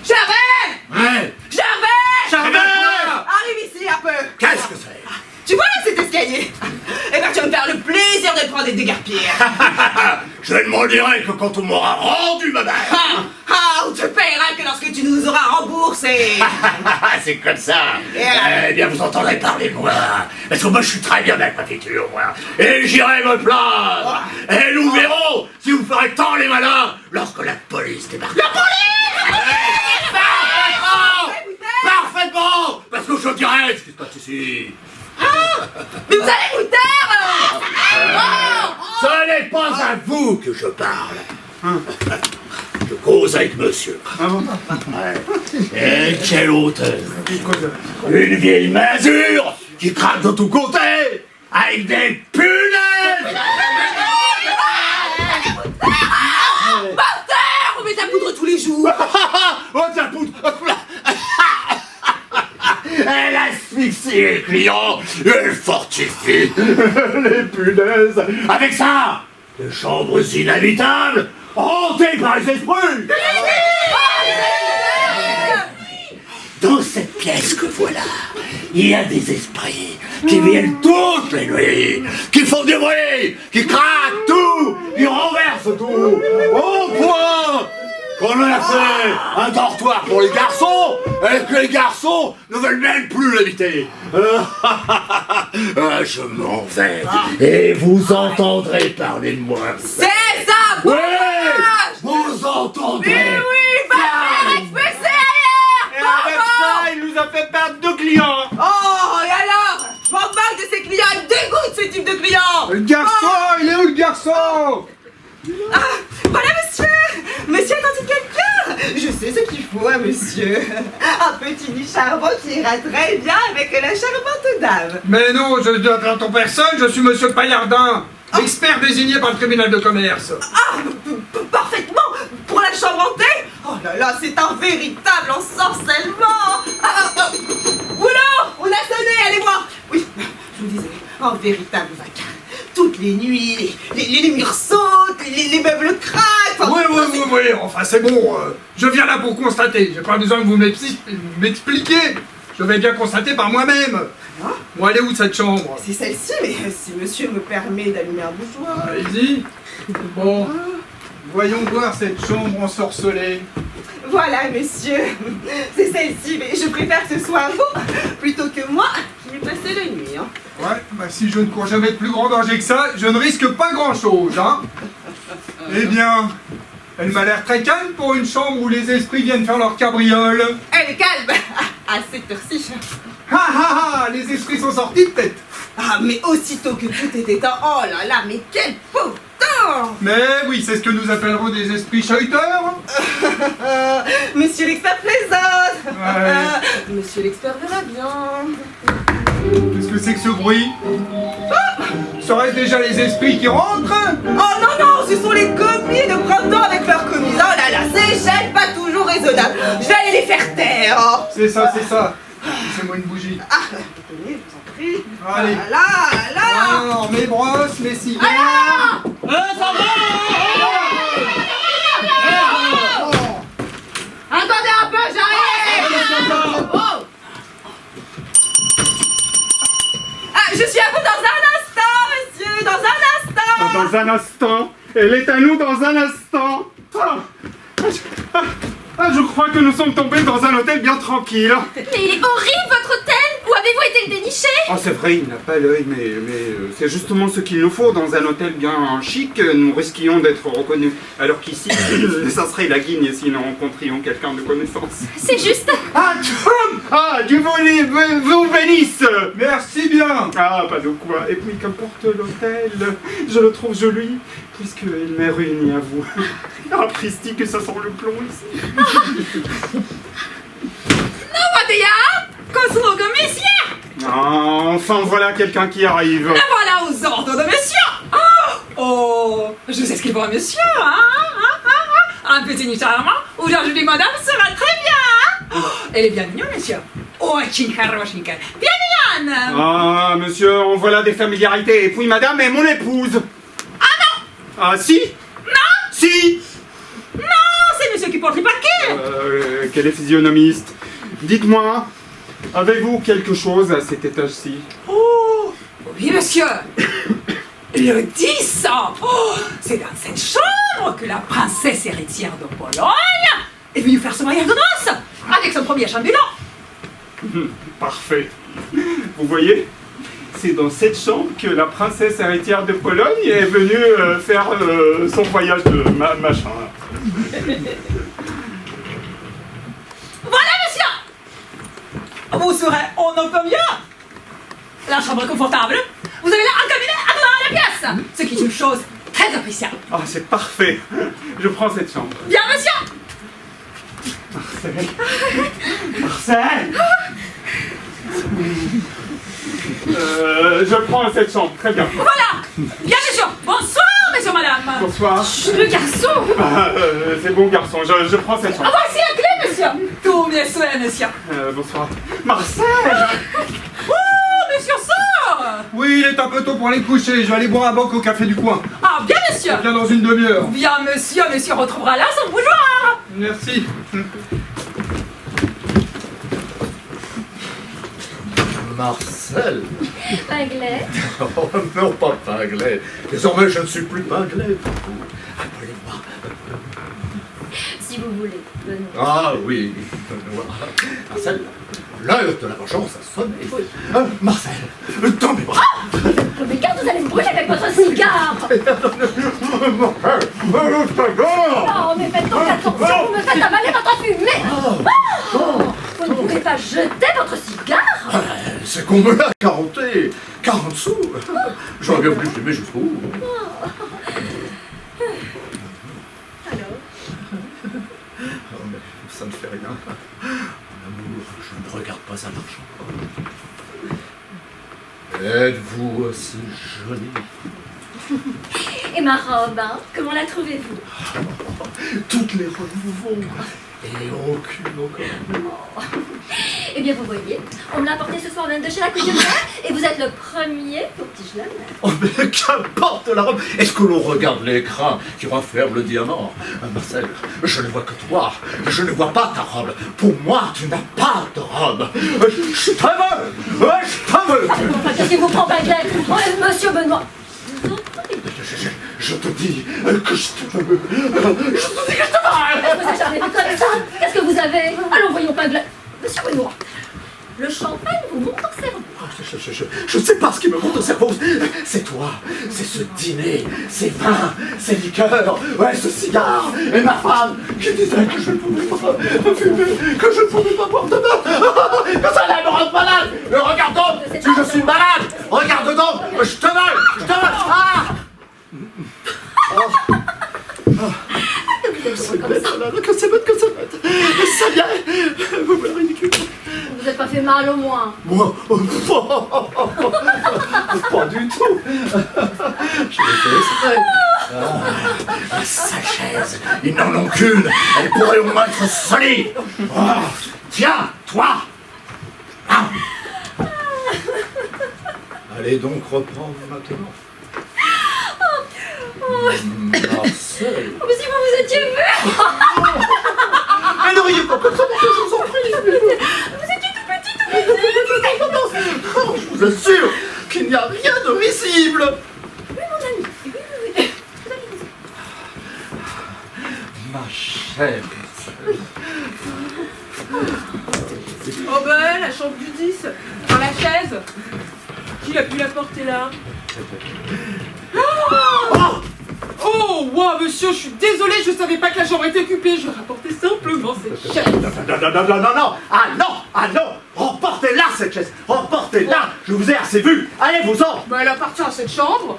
Gervais! Ouais! Gervais! Arrive ici un peu. Qu'est-ce que c'est? Tu vois là cet escalier? Eh ben tu vas me faire le plaisir de prendre et de déguerpir. Je ne m'en dirai que quand on m'aura rendu ma mère. On te paiera que lorsque tu nous auras remboursé. C'est comme ça. Eh bien, vous entendrez parler de moi. Parce que moi, je suis très bien avec ma future, moi. Et j'irai me plaindre. Et nous verrons si vous ferez tant les malins lorsque la police débarque. La police! Parfaitement! Parce que je dirai ce qui se passe ici. Mais vous allez vous taire. Ce n'est pas à vous que je parle. Je cause avec monsieur. Et quelle hauteur! Une vieille masure qui craque de tous côtés avec des punaises! Par terre, on met de la poudre tous les jours. Oh, de la poudre! Elle asphyxie les clients, elle fortifie les punaises. Avec ça, des chambres inhabitables, hantées par les esprits. Dans cette pièce que voilà, il y a des esprits qui viennent toutes les nuits, qui font du bruit, qui craquent tout, qui renversent tout, au point qu'on en a fait un dortoir pour les garçons, et que les garçons ne veulent même plus l'habiter. Je m'en vais, et vous entendrez parler de moi. C'est ça, Oui, bon vous entendrez. oui, va faire expulser ailleurs. Et avec ça, il nous a fait perdre 2 clients. Oh, et alors? Je m'en moque de ces clients, il me dégoûte ce type de clients. Le garçon, il est où le garçon? Voilà, monsieur. Monsieur attendez quelqu'un. Je sais ce qu'il faut à monsieur. Un petit lit charbon qui ira très bien avec la charmante dame. Mais non, je ne dois en personne, je suis monsieur Paillardin, expert désigné par le tribunal de commerce. Parfaitement. Pour la chambre hantée. Oh là là, c'est un véritable ensorcellement. Boulot, on a sonné, allez voir. Oui, je vous disais, un véritable vacarme. Toutes les nuits, les murs sautent, les meubles craquent. Oui, enfin c'est bon, je viens là pour constater, j'ai pas besoin que vous m'expliquiez, je vais bien constater par moi-même. Bon, elle est où cette chambre? C'est celle-ci, mais si monsieur me permet d'allumer un bougeoir. Allez-y. Bon, voyons voir cette chambre ensorcelée. Voilà, monsieur, c'est celle-ci, mais je préfère que ce soit vous plutôt que moi qui ai passé la nuit. Ouais, bah Si je ne cours jamais de plus grand danger que ça, je ne risque pas grand-chose, hein. Eh bien, elle m'a l'air très calme pour une chambre où les esprits viennent faire leur cabriole. Elle est calme. À cette heure-ci. Ha ha ha, les esprits sont sortis de tête. Ah, mais aussitôt que tout est éteint, oh là là, mais quel beau temps. Mais oui, c'est ce que nous appellerons des esprits chahuteurs. Monsieur l'expert plaisante. Ouais. Monsieur l'expert verra bien. Qu'est-ce que c'est que ce bruit? Serait-ce déjà les esprits qui rentrent? Oh non, non, ce sont les commis de printemps avec leurs commises. Oh là là, ces chaînes pas toujours raisonnables. Je vais aller les faire taire. C'est ça, c'est ça. C'est-moi une bougie. Ah, tenez, je vous en prie. Allez. Là. Alors, mes brosses, mes cigares. Ça va. Attendez un peu, j'arrive. Oh. Ah, je suis à vous dans un instant, monsieur, dans un instant. Dans un instant. Elle est à nous dans un instant. Je crois que nous sommes tombés dans un hôtel bien tranquille. Mais il est horrible votre hôtel. Où avez-vous été le dénicher? Oh, c'est vrai, il n'a pas l'œil, mais c'est justement ce qu'il nous faut. Dans un hôtel bien chic, nous risquions d'être reconnus. Alors qu'ici, ça serait la guigne si nous rencontrions quelqu'un de connaissance. C'est juste. Ah, Tom! Ah, Dieu vous bénisse! Merci bien. Ah, pas de quoi. Et puis, qu'importe l'hôtel, je le trouve joli, puisqu'il m'est réuni à vous. Ah, Christy, que ça sent le plomb ici. Enfin, voilà quelqu'un qui arrive. La voilà aux ordres de monsieur. Oh, je sais ce qu'il faut à monsieur, hein. Un petit charmant, ou genre je dis madame sera très bien. Elle est bien mignonne, monsieur. Oh, хорошенькая. Bien mignonne. Ah, monsieur, en voilà des familiarités. Et puis, madame est mon épouse. Ah non. Ah, si? Non. Si? Non, c'est monsieur qui porte les paquets. Quel est physionomiste? Dites-moi, avez-vous quelque chose à cet étage-ci? Oh, oui, monsieur. Le 10. Oh, c'est dans cette chambre que la princesse héritière de Pologne est venue faire son mariage de noces avec son premier chambulant. Parfait. Vous voyez, c'est dans cette chambre que la princesse héritière de Pologne est venue faire son voyage de machin. Voilà, monsieur. Vous serez en automne. La chambre est confortable. Vous avez là un cabinet à travers la pièce, ce qui est une chose très appréciable. Ah, c'est parfait. Je prends cette chambre. Bien, monsieur. Marcel. Marcel. Je prends cette chambre. Très bien. Voilà. Bien, monsieur. Bonsoir, monsieur, madame. Bonsoir. Le garçon. C'est bon, garçon. Je prends cette chambre. Voici la clé, monsieur. Tous mes souhaits, monsieur. Bonsoir. Marcel. Monsieur sort. Oui, il est un peu tôt pour aller coucher. Je vais aller boire un boc au café du coin. Ah, bien, monsieur. Je viens dans une demi-heure. Bien, monsieur. Monsieur retrouvera là son bougeoir. Merci. Marcel. Pinglet. Oh non, pas Pinglet. Désormais, je ne suis plus Pinglet. Appelez-moi. Si vous voulez, Benoît. Ah oui, Benoît. Marcel, l'heure de la vengeance a sonné. Marcel, dans mes bras. Mais quand vous allez me brûler avec votre cigare. Oh, mais faites donc attention, vous me faites avaler votre fumée. Vous ne pouvez pas jeter votre cigare. C'est qu'on me l'a caroté. 40 sous. J'aurais bien voulu fumer jusqu'au bout. Alors, Oh, mais ça ne fait rien. Mon amour, je ne regarde pas un marchand. Êtes-vous aussi jolie? et ma robe, hein, comment la trouvez-vous? Toutes les robes vous vont. Et aucune encore. Eh bien, vous voyez, on me l'a apporté ce soir même de chez la couturière, et vous êtes le premier pour qui je la mets. Oh, mais qu'importe la robe. Est-ce que l'on regarde l'écran qui renferme le diamant? Marcel, je ne vois que toi. Je ne vois pas ta robe. Pour moi, tu n'as pas de robe. Je t'en veux. Je t'en veux. Enfin, qu'est-ce qui vous prend, Pinglet? Monsieur Benoît. Je te dis que je te veux. Je te dis que je te veux. Vous acharnez comme ça. Qu'est-ce que vous avez? Allons, voyons, Pinglet. Monsieur Benoît, le champagne vous monte au cerveau. Je ne sais pas ce qui me monte au cerveau. C'est toi, c'est ce dîner, ces vins, ces liqueurs, ouais, ce cigare, et ma femme qui disait que je ne pouvais pas fumer, que je ne pouvais pas boire de vin, que ça allait me rendre malade. Mais regarde donc, si je suis malade, regarde donc, je te vole, ah! Que c'est bête, ça vient, vous me ridicule. Vous n'êtes pas fait mal au moins. Moi, pas du tout. Je l'ai fait exprès. La sale chaise, ils n'en ont qu'une. Elle pourrait au moins être solide. Oh, tiens, toi. Ah. Allez donc, reprends maintenant. Marcel. Oh, mais si vous étiez vu. Mais ne riez pas comme ça, je vous en prie. Vous étiez tout petit. Je vous assure qu'il n'y a rien de risible. Oui, mon ami. Oui. Ma chère. Oh ben, la chambre du 10, dans la chaise. Qui a pu la porter là? Oh, wow, monsieur, je suis désolée, je savais pas que la chambre était occupée. Je rapportais simplement cette chaise. Non. Ah non. Remportez-la, cette chaise. Remportez-la. Je vous ai assez vu. Allez-vous-en. Bah, elle appartient à cette chambre.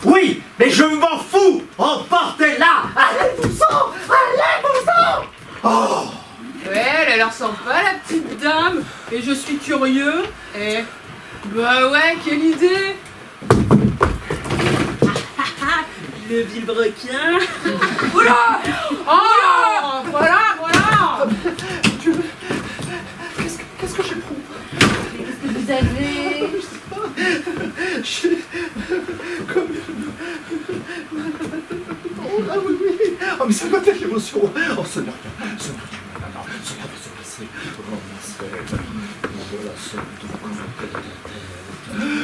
Oui, mais je m'en fous. Remportez-la. Allez-vous-en. Oh. Ouais, elle a l'air sympa, la petite dame. Et je suis curieux. Et... bah ouais, quelle idée. Le vilebrequin. Oula. Oh, voilà. Qu'est-ce que j'éprouve? Qu'est-ce que vous avez? J'ai comme ah oui. Oh, mais ça doit être l'émotion. Oh, ce n'est rien. Cela va se passer. Oh, Marcel. Voilà, seul devant la tête.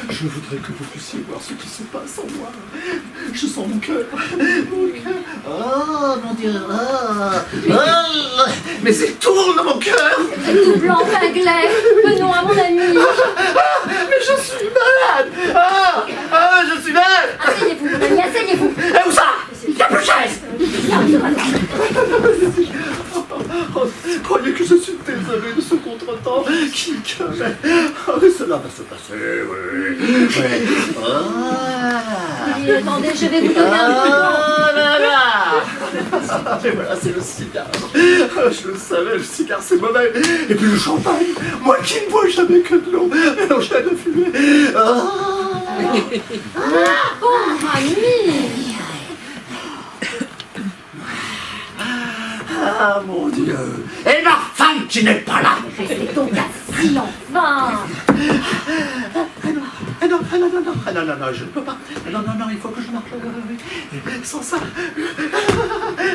Je voudrais que vous puissiez voir ce qui se passe en moi. Je sens mon cœur. Oh, mon Dieu. Mais c'est tourne dans mon cœur. Vous êtes tout blanc, pinglet. Venons à mon ami. Mais je suis malade. Je suis malade. Asseyez-vous, mon ami, asseyez-vous. Et où ça? Il n'y a plus de chaise. Croyez que je suis désolé de ce contretemps qui me... mais cela va se passer, oui. Oui, attendez, je vais vous donner Mais voilà, c'est le cigare. Je le savais, le cigare c'est mauvais. Et puis le champagne, moi qui ne bois jamais que de l'eau, mélangée de fumée. Pauvre ami. Ah mon Dieu. Et ma femme qui n'est pas là. Restez donc assis, enfin. Non, je ne peux pas. Non, il faut que je marche. Sans ça,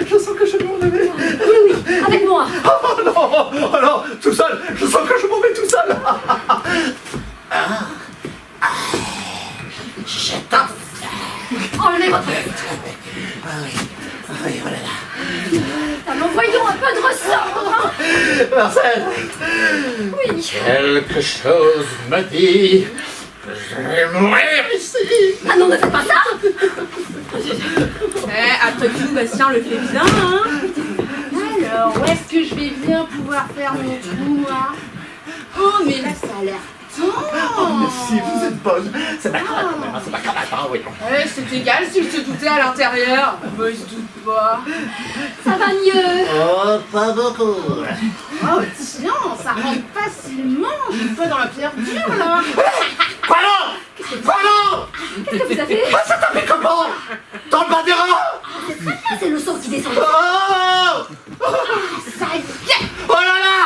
je sens que je vais m'en aller. Oui, avec moi. Oh non, tout seul, je sens que je m'en vais tout seul. J'ai pas fait. Enlevez votre... Oui, voilà là. Alors voyons un peu de ressort. Marcel. Oui. Quelque chose me dit que je vais mourir ici. Ah non, ne faites pas ça. Après tout, Bastien le fait bien, hein. Alors, où est-ce que je vais bien pouvoir faire mon trou, moi? Oh, mais là, ça a l'air Oh, mais si, vous êtes bonne. C'est ma cravate, quand même, c'est ma cravate, hein, oui. C'est égal s'il se doutait à l'intérieur. Mais il se doute pas. Ça va mieux. Oh, pas beaucoup. Oh, tiens, ça rentre facilement. Je suis pas dans la pierre dure, là. Pardon. Qu'est-ce que vous avez? Ça t'a fait comment? Dans le bas des reins? C'est très bien, c'est le sang qui descend. Oh. Ça y est. Oh là là.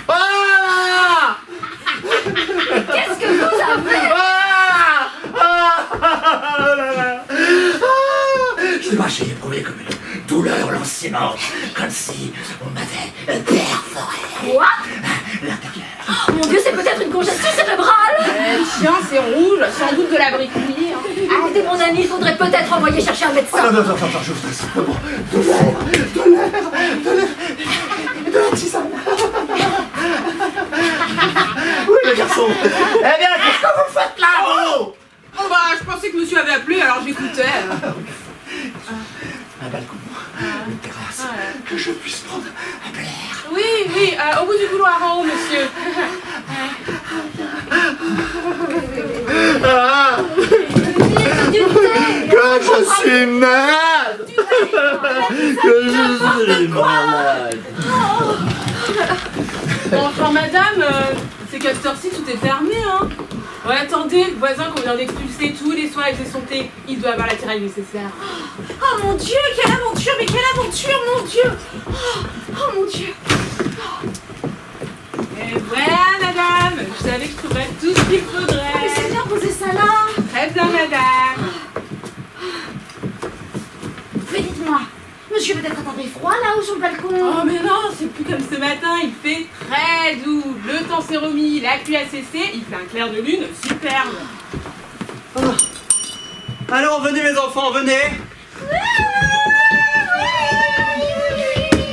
Oh là là. Qu'est-ce que vous avez? Je sais pas, j'ai éprouvé comme une douleur lancinante, comme si on m'avait perforé. Quoi? L'intérieur. Oh, mon Dieu, c'est peut-être une congestion cérébrale. Tiens, c'est rouge, sans doute de la brique mouillée. Arrêtez, mon ami, il faudrait peut-être envoyer chercher un médecin. Non, je voudrais simplement de l'air, de la tisane. Oui, mes garçons. Eh bien, qu'est-ce que vous faites là, vous? Oh bah, je pensais que monsieur avait appelé, alors j'écoutais. Un balcon, une terrasse, que je puisse prendre un peu l'air. Oui, au bout du couloir en haut, monsieur. Ah, que je suis malade. Que je suis malade. Bon, enfin, madame, c'est qu'à cette heure-ci, tout est fermé, hein. Ouais, attendez, le voisin qu'on vient d'expulser tous les soirs, il faisait son thé. Il doit avoir la tiraille nécessaire. Oh mon Dieu, quelle aventure, mais quelle aventure, mon Dieu. Oh mon Dieu. Et voilà, madame. Je savais que je trouverais tout ce qu'il faudrait. Mais c'est bien posé ça là. Très bien, madame. Mais dites-moi, monsieur peut-être attendait froid là-haut sur le balcon. Oh mais non, c'est plus comme ce matin, il fait très doux. Le temps s'est remis, la pluie a cessé, il fait un clair de lune superbe. Alors, venez mes enfants, venez.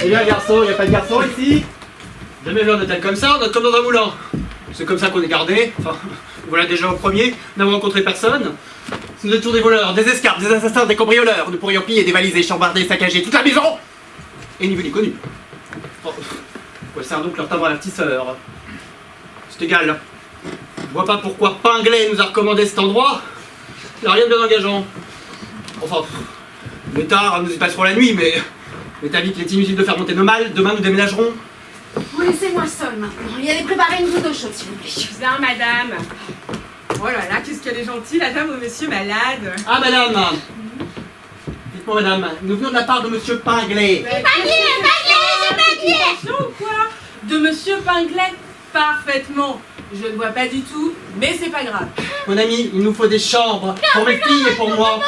Il y a un garçon, il n'y a pas de garçon ici. Jamais vu un hôtel comme ça, on est comme dans un moulin. C'est comme ça qu'on est gardé. Enfin, voilà déjà au premier, nous n'avons rencontré personne. Nous êtes toujours des voleurs, des escarpes, des assassins, des cambrioleurs. Nous pourrions piller, dévaliser, chambarder, saccager toute la maison. Et ni vu ni connu. Oh, quoi sert donc leur timbre avertisseur? C'est égal. Je vois pas pourquoi Pinglet nous a recommandé cet endroit. Il n'y a rien de bien engageant. Enfin, il est tard, nous y passerons la nuit, mais t'as dit qu'il est inutile de faire monter nos malles. Demain, nous déménagerons. Vous laissez-moi seule maintenant. Il y allait préparer une goutte d'eau chaude, s'il vous plaît. Bien, madame. Oh là là, qu'est-ce qu'elle est gentille, la dame au monsieur malade. Ah, madame. Dites-moi, madame, nous venons de la part de monsieur Pinglet. Ou quoi? De monsieur Pinglet? Parfaitement. Je ne vois pas du tout, mais c'est pas grave. Mon ami, il nous faut des chambres pour mes filles et pour moi.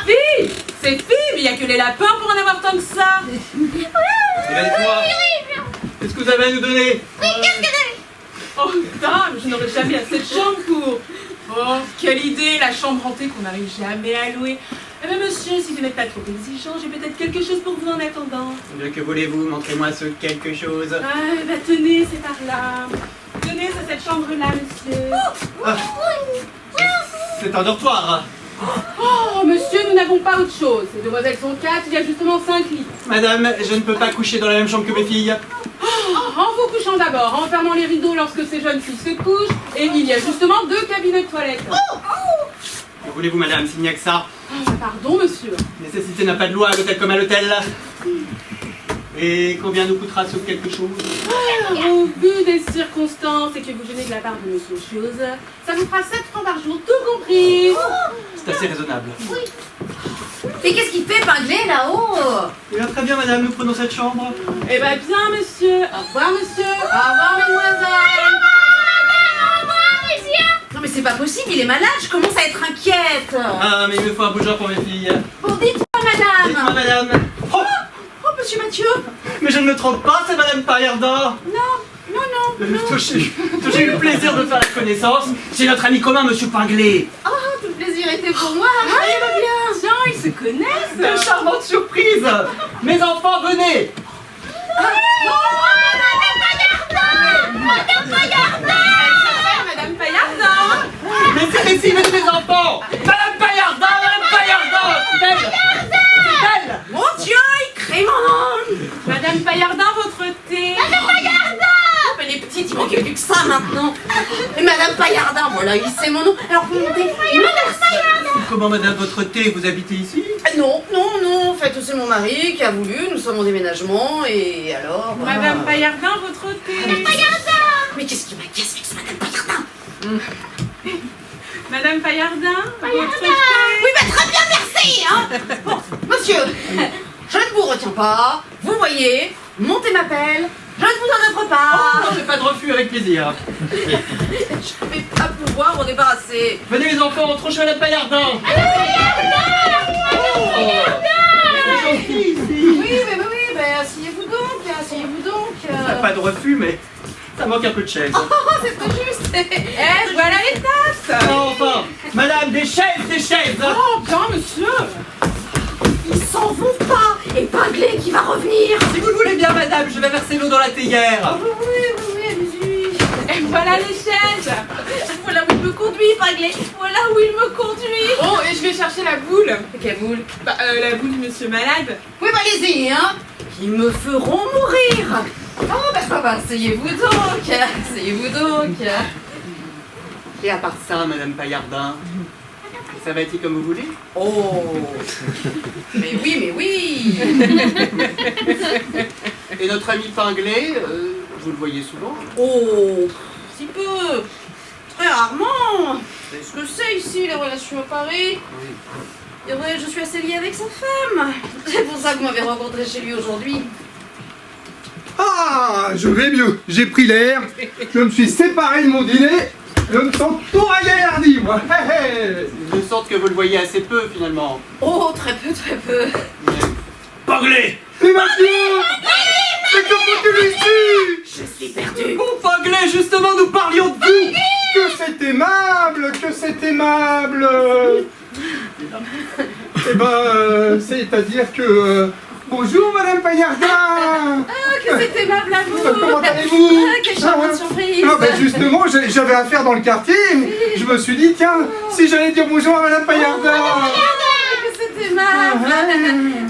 Filles? C'est filles, mais il n'y a que les lapins pour en avoir tant que ça. Et là, dites-moi, qu'est-ce que vous avez à nous donner? Oh putain, je n'aurais jamais assez de chambre pour. Oh, quelle idée, la chambre hantée qu'on n'arrive jamais à louer. Eh bien monsieur, si vous n'êtes pas trop exigeant, j'ai peut-être quelque chose pour vous en attendant. Bien, que voulez-vous? Montrez-moi ce quelque chose. Ah, bah tenez, c'est par là. Tenez, c'est cette chambre-là, monsieur. Ah, c'est un dortoir. Oh, monsieur, nous n'avons pas autre chose. Ces demoiselles sont 4, il y a justement 5 lits. Madame, je ne peux pas coucher dans la même chambre que mes filles. En vous couchant d'abord, en fermant les rideaux lorsque ces jeunes filles se couchent, et il y a justement 2 cabinets de toilette. Que voulez-vous, madame, s'il n'y a que ça? Pardon, monsieur. Nécessité n'a pas de loi à l'hôtel comme à l'hôtel. Et combien nous coûtera ce quelque chose? Au vu des circonstances et que vous venez de la part de monsieur Chose, ça vous fera 7 francs par jour, tout compris. C'est assez raisonnable. Et qu'est-ce qu'il fait, Pinglet, là-haut? Eh bien, très bien, madame, nous prenons cette chambre. Eh bien, bien, monsieur. Au revoir, monsieur. Au revoir, mesdemoiselles. Non mais c'est pas possible, il est malade, je commence à être inquiète. Ah, mais il me faut un bougeur pour mes filles. Bon, dites-moi, madame. Dites-moi, madame. Oh, Oh, monsieur Mathieu. mais je ne me trompe pas, c'est madame Paillardin. Non. J'ai eu le plaisir de faire la connaissance. C'est notre ami commun, monsieur Pinglet. Oh, tout le plaisir était pour moi. Allez, va bien. Tiens, ils se connaissent. Quelle charmante surprise. Mes enfants, venez. Madame Paillardin. Mais c'est ici, mes enfants. Madame Paillardin, c'est elle. C'est elle. Mon Dieu, il crée mon nom. Madame Paillardin, votre thé. Oh, mais les petites, il manquait plus que ça maintenant. Et madame Paillardin, voilà, il sait mon nom. Alors vous montez. Madame Paillardin. Comment, madame, votre thé, vous habitez ici? Non, en fait, c'est mon mari qui a voulu, nous sommes en déménagement, et alors... Madame Paillardin, votre thé. Mais qu'est-ce qui m'agace avec ce madame Paillardin? Madame Paillardin, votre thé. Oui, bah très bien, merci, hein. Bon, monsieur, je ne vous retiens pas, vous voyez, montez ma pelle, je ne vous en offre pas. Oh, j'ai pas de refus, avec plaisir. Je ne vais pas pouvoir m'en débarrasser. Venez, les enfants, entrons chez madame Paillardin. Oui, asseyez-vous donc. Pas de refus, mais ça manque un peu de chaises. Oh, c'est trop juste. Eh, voilà les tasses. Enfin, madame, des chaises. Oh, bien, monsieur. Ils s'en vont pas. Et Pinglet qui va revenir. Si vous le voulez bien, madame, je vais verser l'eau dans la théière. Oui, allez-y. Eh, Voilà les chaises. Voilà où il me conduit, Paglet. Voilà où il me conduit. Oh, et je vais chercher la boule. Quelle boule? Bah, la boule du monsieur malade. Oui, bah allez-y, hein. Ils me feront mourir. Oh, bah, asseyez-vous donc. Asseyez-vous donc. Et à part ça, Madame Paillardin, ça va être comme vous voulez? Oh. Mais oui. Et notre ami Pinglet, vous le voyez souvent? Oh, si peu. Très rarement. C'est ce que c'est ici, les relations à Paris. Et vrai, je suis assez liée avec sa femme. C'est pour ça que vous m'avez rencontré chez lui aujourd'hui. Ah, je vais mieux. J'ai pris l'air. Je me suis séparé de mon dîner. Je me sens tout ragaillardi, moi. De sorte que vous le voyez assez peu, finalement. Oh, très peu. Pinglet! Mais Mathieu! Mais que faut-il ici? Je suis perdue. Oh, Pinglet, justement, nous parlions de vous! Que c'est aimable! Que c'est aimable! Eh ben, c'est-à-dire que... bonjour, Madame Paillardin! Ah, que c'est aimable à vous. Comment allez-vous? Ah, quelle charmante surprise. Ah, ben justement, j'avais affaire dans le quartier. Je me suis dit, tiens, si j'allais dire bonjour à Madame Paillardin. Que c'est aimable.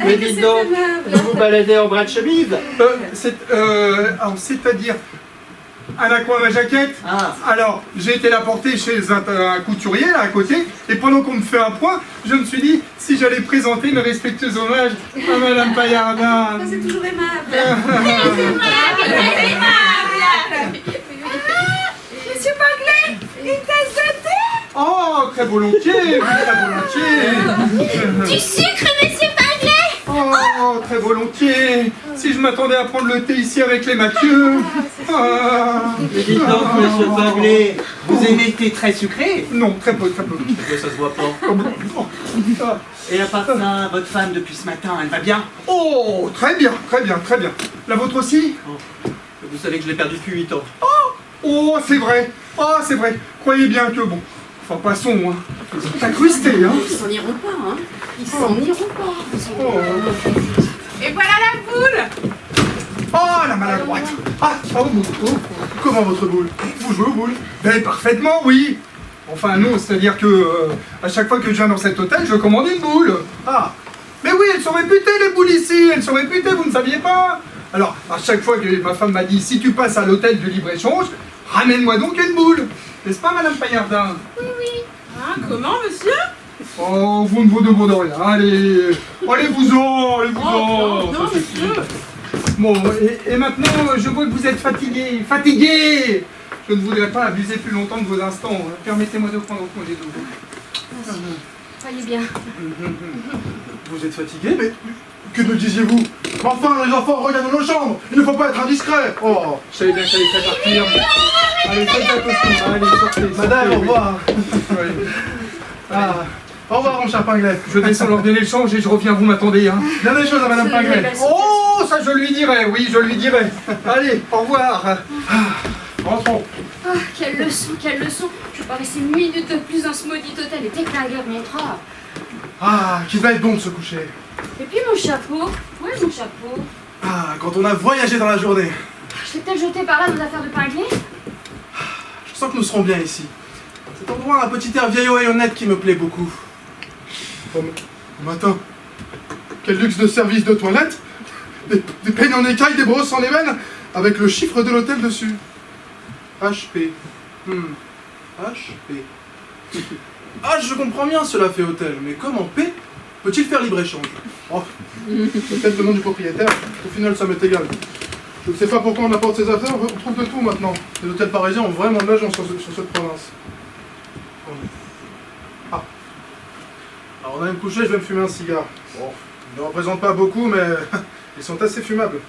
Mais dites donc, vous vous baladez en bras de chemise? Alors, c'est-à-dire... à la coin de ma jaquette. Ah. Alors, j'ai été la porter chez un couturier, là, à côté, et pendant qu'on me fait un point, je me suis dit, si j'allais présenter mes respectueux hommages à Madame Paillardin. C'est toujours aimable. Monsieur Pinglet, une tasse de thé? Oh, très volontiers, très volontiers. Du sucre, monsieur Pinglet. Oh, très volontiers. Si je m'attendais à prendre le thé ici avec les Mathieu. Mais dites donc, Monsieur Pinglet, vous aimez le thé très sucré? Non, très peu, très peu. Ça se voit pas. Et à part ça, votre femme depuis ce matin, elle va bien? Oh, très bien, très bien, très bien. La vôtre aussi? Vous savez que je l'ai perdu depuis 8 ans. Oh, c'est vrai. Oh, c'est vrai. Croyez bien que bon. Enfin, passons, hein. Ils sont incrustés, hein. Ils s'en iront pas, hein. Ils s'en iront pas. Oh, Et voilà la boule. oh la maladroite. Ah, oh, comment votre boule? Vous jouez aux boules? Ben, parfaitement, oui. Enfin, non, c'est-à-dire que à chaque fois que je viens dans cet hôtel, je commande une boule. Ah, mais oui, elles sont réputées, les boules ici. Elles sont réputées, vous ne saviez pas? Alors, à chaque fois que ma femme m'a dit, si tu passes à l'hôtel de libre-échange, ramène-moi donc une boule. N'est-ce pas, Madame Paillardin? Ah, comment, monsieur? Oh, vous ne vous demandez rien. Allez, allez-vous-en, allez-vous-en. Non, monsieur. Bon, et maintenant, je vois que vous êtes fatigué. Fatigué! Je ne voudrais pas abuser plus longtemps de vos instants. Permettez-moi de prendre congé de vous. Soyez bien. Vous êtes fatigué, mais que me disiez-vous? Enfin, les enfants, regardez nos chambres. Il ne faut pas être indiscret. Oh, Je savais bien que j'allais faire partir. Allez, faites attention. Allez, sortez. madame, au revoir. Ouais. Ah, au revoir, mon cher Pinglet. Je descends l'ordre de l'échange et je reviens, vous m'attendez. Hein. Bien des choses à Madame Pinglet. Oh, ça je lui dirai, oui, je lui dirai. Allez, au revoir. Rentrons. Ah, quelle leçon, quelle leçon. Je vais pas rester une minute de plus dans ce maudit hôtel et dès que la guerre montera. Ah, qu'il va être bon de se coucher. Et puis mon chapeau. Où est mon chapeau? Ah, quand on a voyagé dans la journée. Je l'ai peut-être jeté par là nos affaires de Pinglet. Je sens que nous serons bien ici. Cet endroit a un petit air vieillot et honnête qui me plaît beaucoup. Oh, matin, quel luxe de service de toilette. Des peignes en écailles, des brosses en ébène, avec le chiffre de l'hôtel dessus. HP. HP. Ah, je comprends bien, cela fait hôtel, mais comment P peut-il faire libre-échange? Oh, peut-être le nom du propriétaire, au final ça m'est égal. Je ne sais pas pourquoi on apporte ces affaires, on trouve de tout maintenant. Les hôtels parisiens ont vraiment de l'âge sur cette province. Ah. Alors on a me coucher, je vais me fumer un cigare. Bon, ils ne représentent pas beaucoup, mais ils sont assez fumables.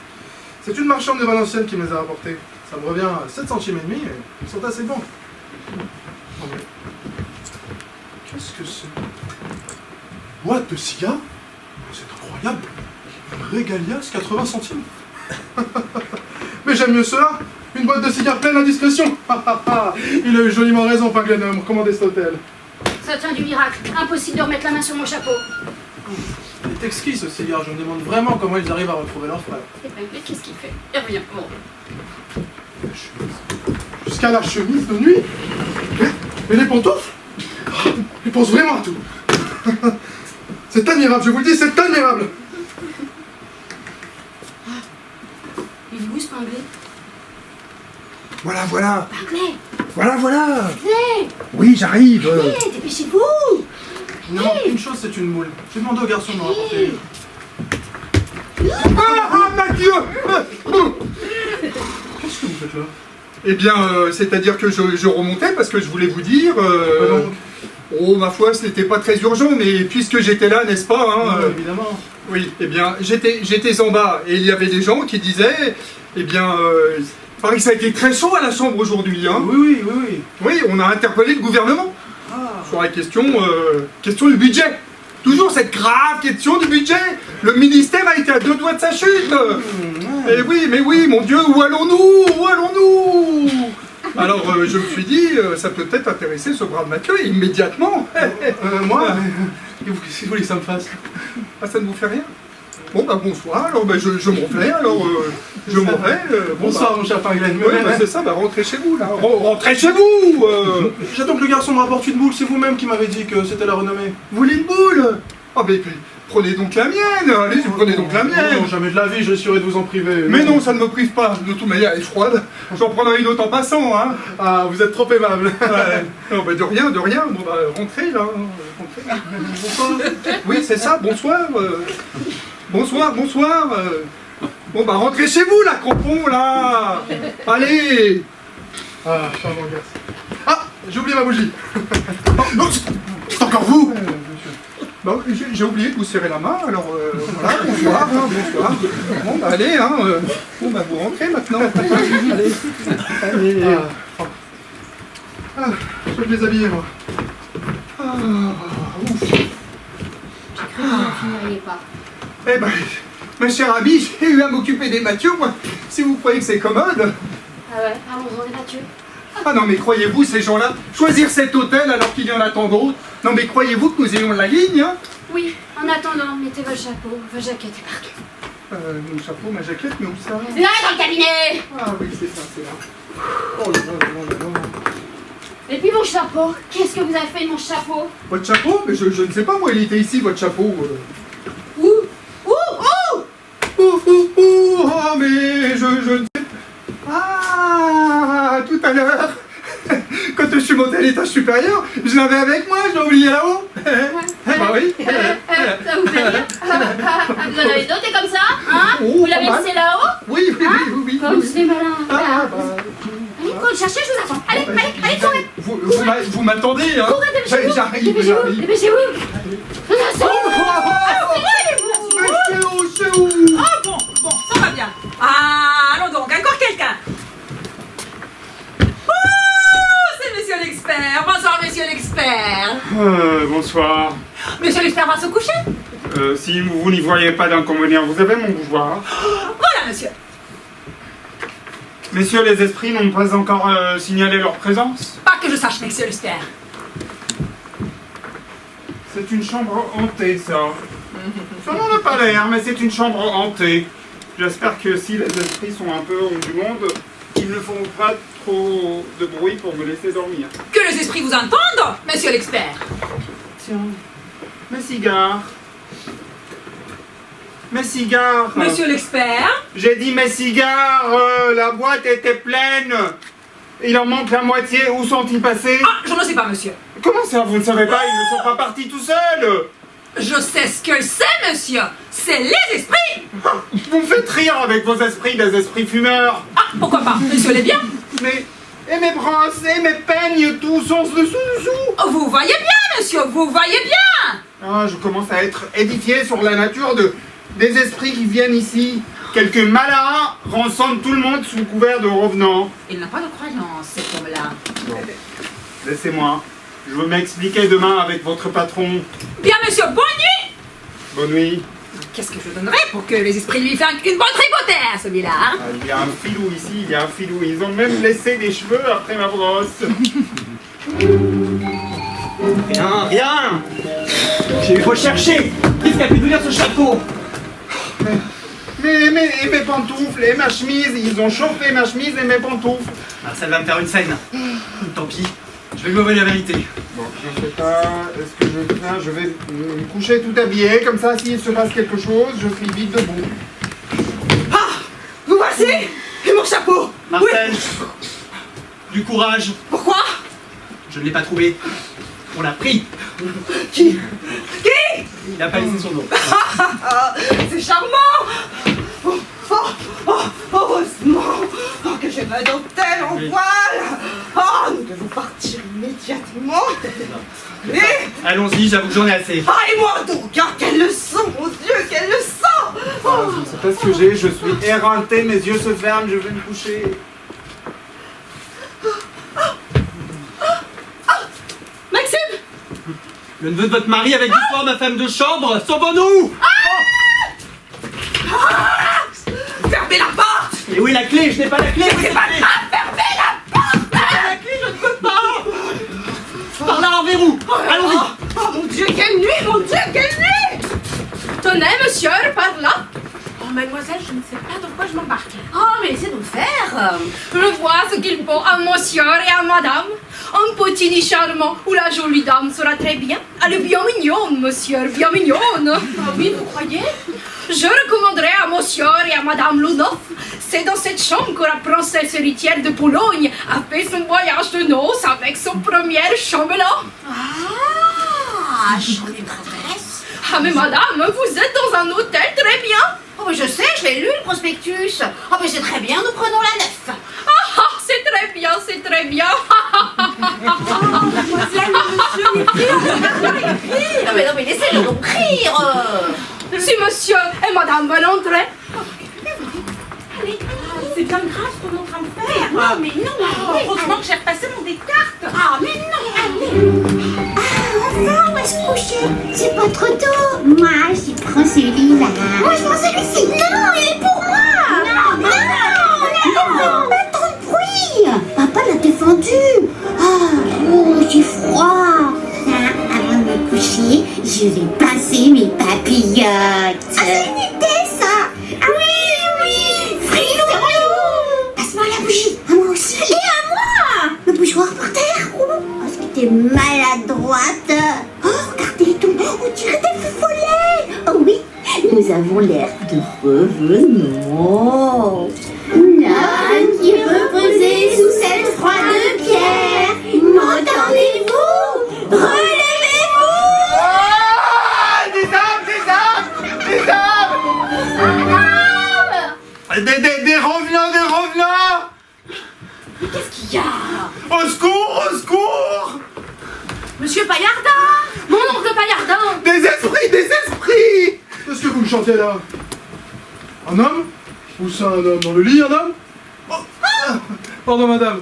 C'est une marchande de Valenciennes qui me les a apportés. Ça me revient à 7 centimes et demi, et ils sont assez bons. Oh, mais... qu'est-ce que c'est? Boîte de cigares? C'est incroyable. Régalias, 80 centimes. Mais j'aime mieux cela. Une boîte de cigares pleine à discrétion. Il a eu joliment raison, Pinglet, de me recommander cet hôtel. Ça tient du miracle. Impossible de remettre la main sur mon chapeau. Il est exquis ce cigare. Je me demande vraiment comment ils arrivent à retrouver leur frère. Et Pinglet, qu'est-ce qu'il fait? Il revient. Bon. Je jusqu'à la chemise de nuit. Mais les pantoufles, ils pensent vraiment à tout. C'est admirable, je vous le dis, c'est admirable. Il est où ce pinglet? Voilà, voilà. Pinglet! Voilà, voilà. Pinglet! Oui, j'arrive. Dépêchez-vous! Non, une chose, c'est une moule. J'ai demandé au garçon de me rapporter. Ah, Mathieu. Qu'est-ce que vous faites là? Eh bien, c'est-à-dire que je remontais parce que je voulais vous dire... Oh, ma foi, ce n'était pas très urgent, mais puisque j'étais là, n'est-ce pas hein, évidemment. Oui, eh bien, j'étais en bas, et il y avait des gens qui disaient, eh bien, il paraît que ça a été très chaud à la Chambre aujourd'hui, hein. Oui. Oui, on a interpellé le gouvernement sur la question du budget. Toujours cette grave question du budget. Le ministère a été à 2 doigts de sa chute. Et oui, mais oui, mon Dieu, où allons-nous? Où allons-nous? Alors, je me suis dit, ça peut peut-être intéresser ce brave Mathieu, et immédiatement. Moi qu'est-ce que vous voulez que ça me fasse? Ah, ça ne vous fait rien? Bon, bah bonsoir, alors je m'en vais, alors je m'en vais. Bonsoir, mon cher Pinglet. Oui, bah, c'est ça, bah rentrez chez vous, là. Rentrez chez vous J'attends que le garçon me rapporte une boule, c'est vous-même qui m'avez dit que c'était la renommée. Vous voulez une boule? Ah, mais prenez donc la mienne, allez-y, prenez donc la mienne. Non, jamais de la vie, je risquerais de vous en priver. Mais non, ça ne me prive pas, de toute manière, elle est froide. J'en prendrai une autre en passant, hein. Ah, vous êtes trop aimable. Ouais. Non, bah de rien, bon, bah rentrez, là. Rentrez. Bonsoir. Oui, c'est ça, bonsoir. Bonsoir. Bon, bah rentrez chez vous, là, crampon, là. Allez. Ah, charmant garçon. Ah, j'ai oublié ma bougie. Oh, non, c'est encore vous. Bon, j'ai oublié de vous serrer la main, alors voilà, bonsoir, bonsoir. Bon, bah allez, hein, bon, bah vous rentrez maintenant. Allez. Je vais me déshabiller, moi. Ouf. Vous ne finirait pas. Eh ben, ma chère amie, j'ai eu à m'occuper des Mathieu, moi. Si vous croyez que c'est commode. Ah ouais, allons-y, on est Mathieu. Ah non, mais croyez-vous, ces gens-là, choisir cet hôtel alors qu'il y en a tant d'autres? Non, mais croyez-vous que nous ayons de la ligne, hein? Oui, en attendant, mettez votre chapeau, votre jaquette et partez. Mon chapeau, ma jaquette, mais où ça? Là, dans le cabinet! Ah oui, c'est ça, c'est là. Oh là là. Et puis mon chapeau, qu'est-ce que vous avez fait de mon chapeau? Votre chapeau? Mais je ne sais pas, moi, il était ici, votre chapeau. Où? Oh, mais je ne sais pas. Ah, tout à l'heure, quand je suis monté à l'étage supérieur, je l'avais avec moi, je l'ai oublié là-haut. Bah oui. Ça vous fait rire? Vous en avez noté comme ça? Hein? Oh, Vous l'avez pas mal. laissé là-haut? Oui. Comme c'est malin. Ah, bah. Allez, cours le chercher, je vous attends. Allez, courez. Vous m'attendez, hein? Courez, dépêchez-vous. J'arrive. Dépêchez-vous. C'est où? Ah bon, ça va bien. Ah, allons donc, encore quelqu'un. Oh, c'est monsieur l'expert. Bonsoir, monsieur l'expert. Bonsoir. Monsieur l'expert va se coucher. Si vous n'y voyez pas d'inconvénient, vous avez mon bougeoir. Voilà, monsieur. Messieurs les esprits n'ont pas encore signalé leur présence. Pas que je sache, monsieur l'expert. C'est une chambre hantée, ça. Ça n'en a pas l'air, mais c'est une chambre hantée. J'espère que si les esprits sont un peu hors du monde, ils ne font pas trop de bruit pour me laisser dormir. Que les esprits vous entendent, monsieur l'expert. Tiens, mes cigares. Mes cigares. Monsieur l'expert. J'ai dit mes cigares, la boîte était pleine. Il en manque la moitié, où sont-ils passés? Ah, je ne sais pas, monsieur. Comment ça, vous ne savez pas? Ils ne sont pas partis tout seuls. Je sais ce que c'est, monsieur. C'est les esprits. Vous me faites rire avec vos esprits, des esprits fumeurs. Ah, pourquoi pas, monsieur l'est bien. Mais, et mes brosses, et mes peignes, tout sont dessous. Vous voyez bien, monsieur, vous voyez bien. Ah, je commence à être édifié sur la nature des esprits qui viennent ici. Quelques malins rançonnent tout le monde sous couvert de revenants. Il n'a pas de croyance, cet homme-là. Bon. Laissez-moi. Je veux m'expliquer demain avec votre patron. Bien, monsieur, bonne nuit. Bonne nuit. Qu'est-ce que je donnerais pour que les esprits lui fassent une bonne tripotée, celui-là, hein? Ah, il y a un filou ici, il y a un filou. Ils ont même laissé des cheveux après ma brosse. Rien. J'ai eu recherché. Qu'est-ce qui a pu devenir ce chapeau? Mais mes pantoufles et ma chemise, ils ont chauffé ma chemise et mes pantoufles. Marcel va me faire une scène. Tant pis, je vais lui avouer la vérité. Bon, je sais pas ce que je vais faire. Je vais me coucher tout habillé, comme ça, s'il se passe quelque chose, je suis vite debout. Ah, vous voici. Et mon chapeau. Marcel, Oui. du courage. Pourquoi? Je ne l'ai pas trouvé. On l'a pris. Qui? Il n'a pas laissé son nom. C'est charmant. Heureusement que j'ai ma dentelle en voile. Oh, nous devons partir immédiatement. Et... Allons-y, j'avoue que j'en ai assez. Ah, et moi donc, hein, quelle leçon, mon Dieu, quelle leçon. Je ne sais pas ce que j'ai, je suis éreinté, mes yeux se ferment, je vais me coucher. Maxime. Le neveu de votre mari avec du soir ma femme de chambre, sauvons-nous! Fermez la porte. Et où est la clé? Je n'ai pas la clé! C'est pas grave, fermez la porte. La clé, je ne peux pas! Par là, un verrou! Allons-y! Oh mon Dieu, quelle nuit, mon Dieu, quelle nuit. Tenez, monsieur, par là. Oh, mademoiselle, je ne sais pas dans quoi je m'embarque. Oh, mais laissez-nous faire. Je vois ce qu'il faut à monsieur et à madame. Un petit nid charmant où la jolie dame sera très bien. Elle est bien mignonne, monsieur, bien mignonne. Ah oui, vous croyez? Je recommanderais à monsieur et à madame Lounoff. C'est dans cette chambre que la princesse héritière de Pologne a fait son voyage de noces avec son premier chambellan. Ah, je connais l'adresse. Ah mais madame, vous êtes dans un hôtel très bien. Oh, mais je sais, je l'ai lu, le prospectus. Oh, mais c'est très bien, nous prenons la 9. Ah, c'est très bien, c'est très bien. Mademoiselle, monsieur, non, mais laissez-le donc rire. Si monsieur et madame veulent entrer. C'est bien grave ce qu'on est en train de faire. Non, mais non. Heureusement que j'ai repassé mon Descartes. Ah, mais non. Enfin, on va se coucher. C'est pas trop tôt. Moi, je prends celui-là. Moi, je prends celui-ci. Non, il est pour moi. Non, pas trop de bruit. Papa l'a défendu. J'ai froid. Là, avant de me coucher, je vais passer mes papillotes. C'est une idée, ça. Oui. Frilou. Passe-moi la bougie. À moi aussi. Et à moi. Le bougeoir par terre. Oh, est-ce que t'es maladroite? Oh, regardez, on dirait des feux follets. Oh oui, nous avons l'air de revenants. L'homme qui reposait sous cette froide pierre, m'entendez-vous? Relevez-vous! Des revenants! Mais qu'est-ce qu'il y a? Au secours! Monsieur Paillardin. Mon oncle Paillardin. Des esprits! Qu'est-ce que vous me chantez là? Un homme? Où ça, un homme? Dans le lit, un homme? Oh. Pardon, madame.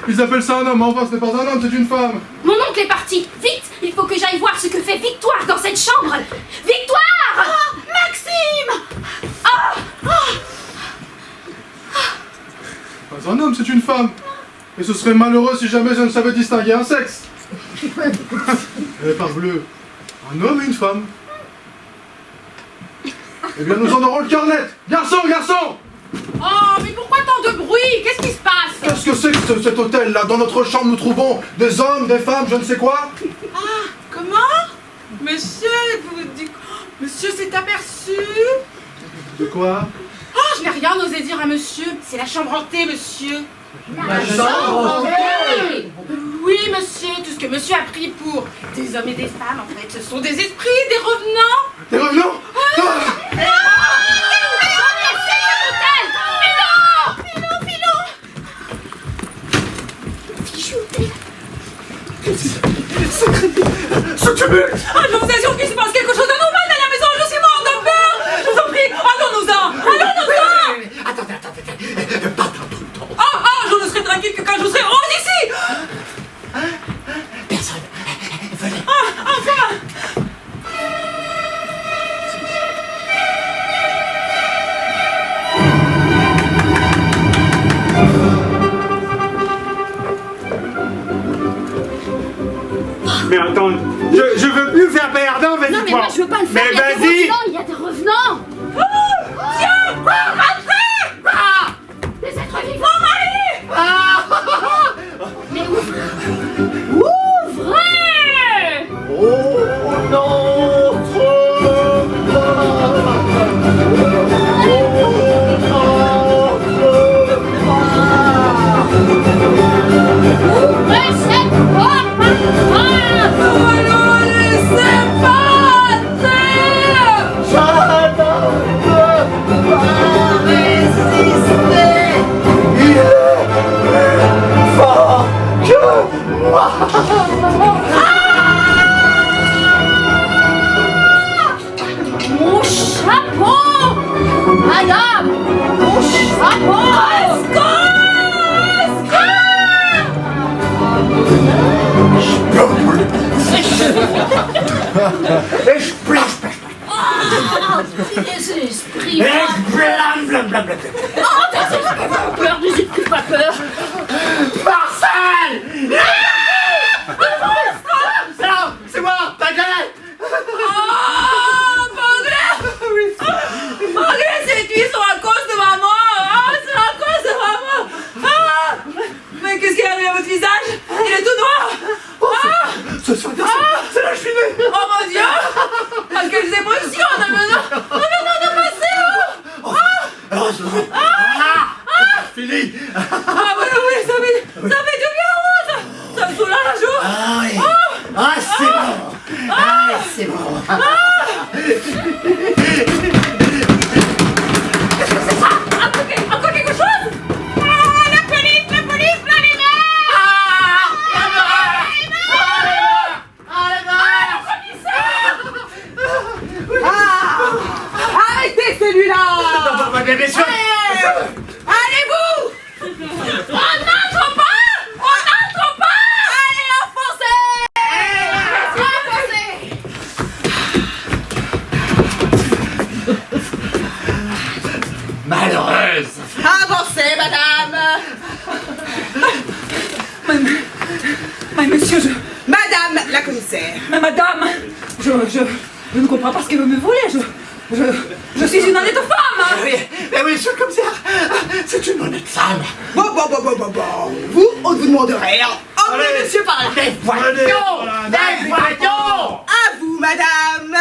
Ils appellent ça un homme, mais enfin, ce n'est pas un homme, c'est une femme. Mon oncle est parti. Vite, il faut que j'aille voir ce que fait Victoire dans cette chambre. Victoire. Oh, Maxime. Pas un homme, c'est une femme. Et ce serait malheureux si jamais je ne savais distinguer un sexe. Eh, parbleu, un homme et une femme. Eh bien, nous en aurons le cœur net. Garçon! Oh, mais pourquoi tant de bruit? Qu'est-ce qui se passe? Qu'est-ce que c'est que cet hôtel-là? Dans notre chambre, nous trouvons des hommes, des femmes, je ne sais quoi. Comment? Monsieur, monsieur s'est aperçu. De quoi? Oh, je n'ai rien osé dire à monsieur. C'est la chambre hantée, monsieur. La chambre hantée. Oui, monsieur. Tout ce que monsieur a pris pour des hommes et des femmes, en fait, ce sont des esprits, des revenants. Des revenants? Ce tumulte! Ah, je vous assure qu'il se passe quelque chose d'anormal à la maison. Je suis mort de peur. Je vous en prie, allons-nous-en. Attendez, pas d'imprudence. Je ne serai tranquille que quand je serai hors d'ici. Personne. Venez. Enfin. Mais attends, je veux plus faire Paillardin, vas-y. Non, mais moi, je veux pas le faire. Mais Il y a des vas-y. revenants, il y a des revenants. Tiens, rentrez. Des êtres vivants, Marie. Mon chapeau! Madame! Mon chapeau! C'est l'esprit. Blablabla. Oh, t'as peur, j'ai pas peur. Marcel! Non, c'est moi, ta gueule! Oh, Padre! Padre, ces cuits sont à cause de maman! Ah, c'est à cause de maman! Ah! Mais qu'est-ce qui arrive à votre visage? Il est tout noir! Ah! C'est la cheminée! Oh mon Dieu! Ah, quelles émotions! Non, passez! Fini! Ah oui, ça fait du bien, moi! Ça me soulage la joue! Ah oui! Ah, c'est bon! Ah, c'est bon! Encore quelque chose? Ah, la police, là, les Arrêtez celui-là! Mesdames, messieurs! Allez-vous! On n'entre pas! Allez, Malheureuse! Avancez, madame! Mais monsieur, Madame la commissaire! Mais madame, je ne comprends pas ce que vous me voulez. Je suis une honnête femme. Mais oui, monsieur le commissaire, c'est une honnête femme. Bon. Vous, on ne vous demande rien. Emmenez monsieur par là. Mais voyons! À vous, madame.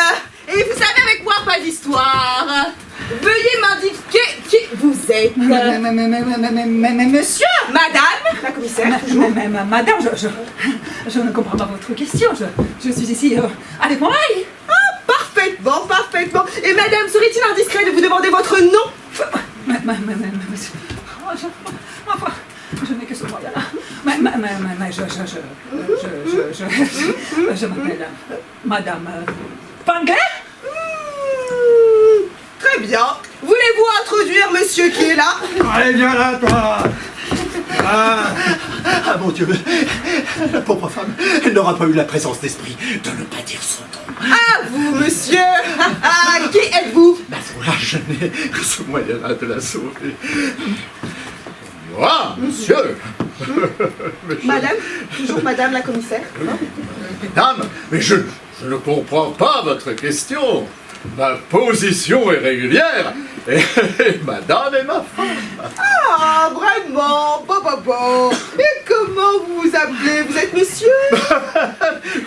Et vous savez avec moi pas d'histoire. Veuillez m'indiquer qui vous êtes. Mais monsieur. Madame la commissaire, toujours. Madame, je ne comprends pas votre question. Je suis ici avec mon mari. Parfaitement. Et madame, serait-il indiscret de vous demander votre nom? Monsieur. Enfin, je n'ai que ce moyen-là. Mais je m'appelle Madame Panglet. Très bien. Voulez-vous introduire monsieur qui est là? Allez, viens là, toi. Ah mon Dieu, la pauvre femme, elle n'aura pas eu la présence d'esprit de ne pas dire son nom. À vous, monsieur. Qui êtes-vous? Ma foi, je n'ai que ce moyen-là de la sauver. Moi, monsieur. Madame, toujours madame la commissaire. Madame, mais je ne comprends pas votre question. Ma position est régulière et madame est ma femme. Ah, vraiment. Bon. Et comment vous vous appelez? Vous êtes monsieur?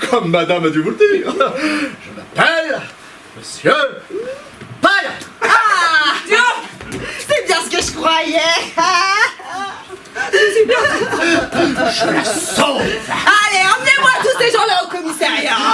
Comme madame a dû vous le dire. Je m'appelle monsieur Paille. Ah, c'est bien ce que je croyais. Je la sauve. Allez, emmenez-moi tous ces gens-là au commissariat. Non.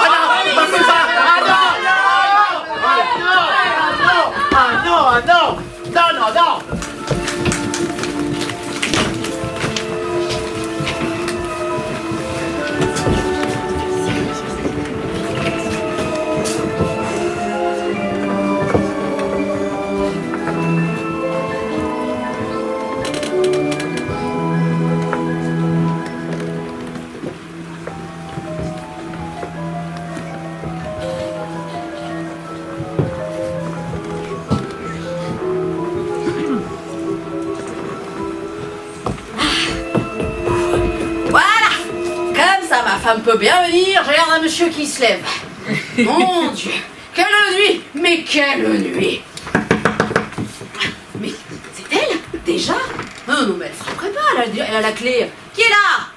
Ma femme peut bien venir, je regarde un monsieur qui se lève. Mon Dieu, quelle nuit! Mais quelle nuit! Mais c'est elle? Déjà? Non, mais elle se frapperait pas, elle a la clé. Qui est là?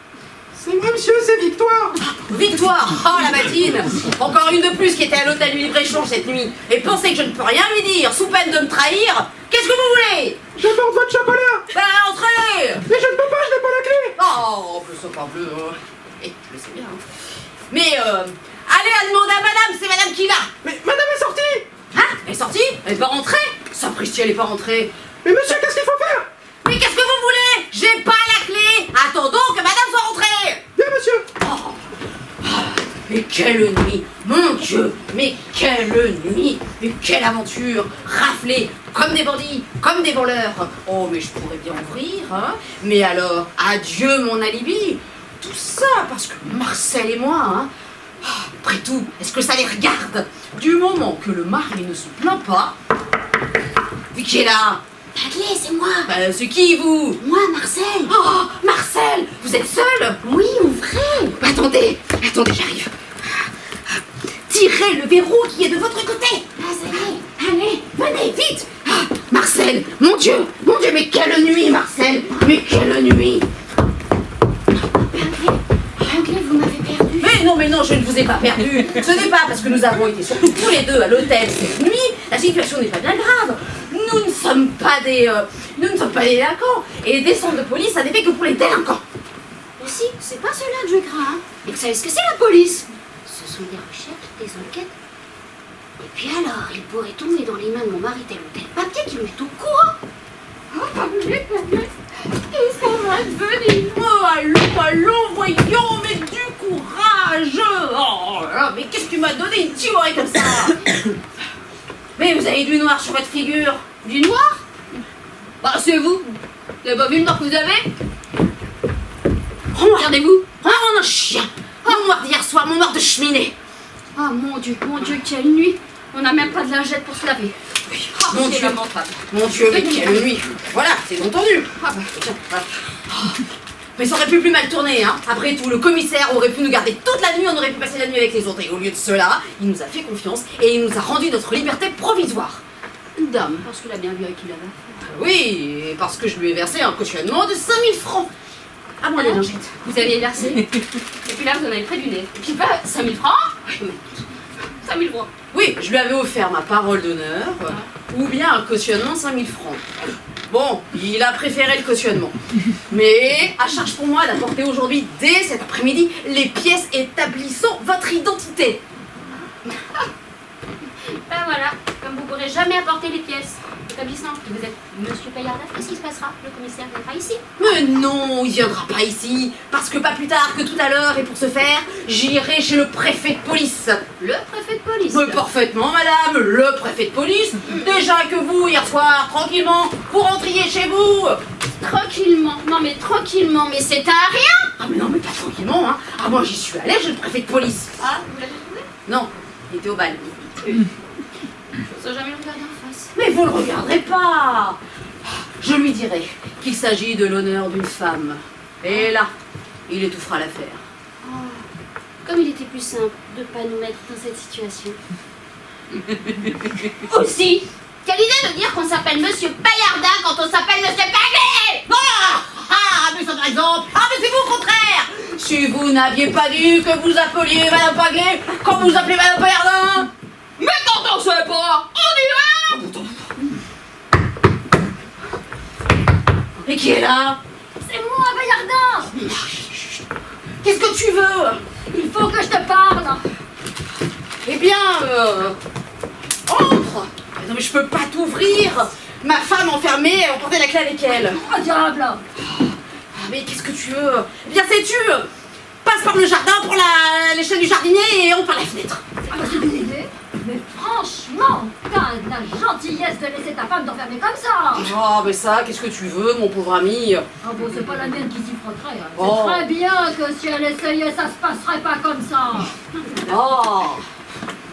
C'est moi, monsieur, c'est Victoire. Victoire! toi, oh la matine. Encore une de plus qui était à l'hôtel du Libre-Échange cette nuit et pensez que je ne peux rien lui dire sous peine de me trahir. Qu'est-ce que vous voulez? J'apporte votre chocolat. Ben, entrez. Mais je ne peux pas, je n'ai pas la clé. Oh, plus ça parle. Eh, je le sais bien. Hein. Mais allez à demander à madame, c'est madame qui l'a. Mais madame est sortie. Hein? Elle est sortie? Elle est pas rentrée? Sapristi, elle est pas rentrée. Mais monsieur, qu'est-ce qu'il faut faire? Mais qu'est-ce que vous voulez? J'ai pas la clé. Attendons que madame soit rentrée. Bien, monsieur. Oh. Mais quelle nuit! Mon Dieu! Mais quelle nuit! Mais quelle aventure! Raflée comme des bandits, comme des voleurs! Oh, mais je pourrais bien ouvrir, hein? Mais alors, adieu mon alibi! Tout ça parce que Marcel et moi, hein? Après tout, est-ce que ça les regarde? Du moment que le mari ne se plaint pas... Vu qui est là? La clé, c'est moi. C'est qui, vous? Moi, Marcel. Oh, Marcel! Vous êtes seul? Oui, ouvrez. Attendez, j'arrive. Tirez le verrou qui est de votre côté. Ah, ça y est. Allez, venez, vite. Marcel, mon Dieu, mais quelle nuit, Marcel. Mais quelle nuit. Anglais, vous m'avez perdu. Mais non, je ne vous ai pas perdu. Ce n'est pas parce que nous avons été surtout tous les deux à l'hôtel cette nuit. La situation n'est pas bien grave. Nous ne sommes pas des délinquants. Et des centres de police, ça n'est fait que pour les délinquants. Aussi, c'est pas cela que je crains. Et vous savez ce que c'est la police? Ce sont des recherches, des enquêtes. Et puis alors, il pourrait tomber dans les mains de mon mari tel ou tel papier qui lui est au courant. Qu'est-ce qu'on va devenir? Oh, allons, voyons, mais du courage. Oh là, mais qu'est-ce que tu m'as donné une tiorée comme ça? Mais vous avez du noir sur votre figure. Du noir? Bah, c'est vous. Vous avez pas vu le noir que vous avez? Regardez-vous. Oh, mon chien. Mon noir d'hier soir, mon noir de cheminée. Ah, mon Dieu, quelle nuit. On n'a même pas de lingette pour se laver. Oui. Oh, Mon Dieu, mon Dieu, mais quelle nuit. Voilà, c'est entendu. Ah, bah, tiens, voilà. Mais ça aurait pu plus mal tourner, hein. Après tout, le commissaire aurait pu nous garder toute la nuit, on aurait pu passer la nuit avec les autres. Et au lieu de cela, il nous a fait confiance et il nous a rendu notre liberté provisoire. Dame, parce qu'il a bien vu avec qui il avait affaire. Oui, et parce que je lui ai versé un cautionnement de 5000 francs. À moi les lingettes. Vous aviez versé. Et puis là, vous en avez près du nez. Et puis pas 5000 francs. 5000 francs. Oui, je lui avais offert ma parole d'honneur, ou bien un cautionnement 5000 francs. Bon, il a préféré le cautionnement. Mais à charge pour moi d'apporter aujourd'hui, dès cet après-midi, les pièces établissant votre identité. Ben voilà, comme vous ne pourrez jamais apporter les pièces établissant que vous êtes Monsieur Paillardin, qu'est-ce qui se passera? Le commissaire viendra ici? Mais non, il viendra pas ici, parce que pas plus tard que tout à l'heure, et pour ce faire, j'irai chez le préfet de police. Le préfet de police? Mais parfaitement, madame, le préfet de police. Déjà que vous, hier soir, tranquillement, vous rentriez chez vous. Tranquillement, non mais tranquillement, mais c'est à rien. Ah mais non, mais pas tranquillement, hein. Ah moi j'y suis allée, j'ai le préfet de police. Ah, vous l'avez trouvé? Non, il était au bal. Je n'ose jamais le regarder en face. Mais vous le regarderez pas. Je lui dirai qu'il s'agit de l'honneur d'une femme. Et là, il étouffera l'affaire. Oh, comme il était plus simple de ne pas nous mettre dans cette situation. Aussi, quelle idée de dire qu'on s'appelle Monsieur Paillardin quand on s'appelle Monsieur Paglet. Mais ça par exemple. Ah mais c'est vous au contraire. Si vous n'aviez pas dit que vous appeliez Madame Paglet quand vous appelez Madame Paillardin. Mais quand on sait pas, on dit rien. Et qui est là? C'est moi, Paillardin. Qu'est-ce que tu veux? Il faut que je te parle. Eh bien, entre. Non mais je peux pas t'ouvrir. Ma femme enfermée, elle emportait la clé avec elle. Oh diable. Mais qu'est-ce que tu veux? Eh bien sais-tu, passe par le jardin pour l'échelle du jardinier et on par la fenêtre. C'est une idée. Mais franchement, t'as de la gentillesse de laisser ta femme t'enfermer comme ça. Oh mais ça, qu'est-ce que tu veux mon pauvre ami? Ah bon, c'est pas la mienne qui s'y frotterait. Hein. Oh. C'est très bien que si elle essayait, ça se passerait pas comme ça. Oh.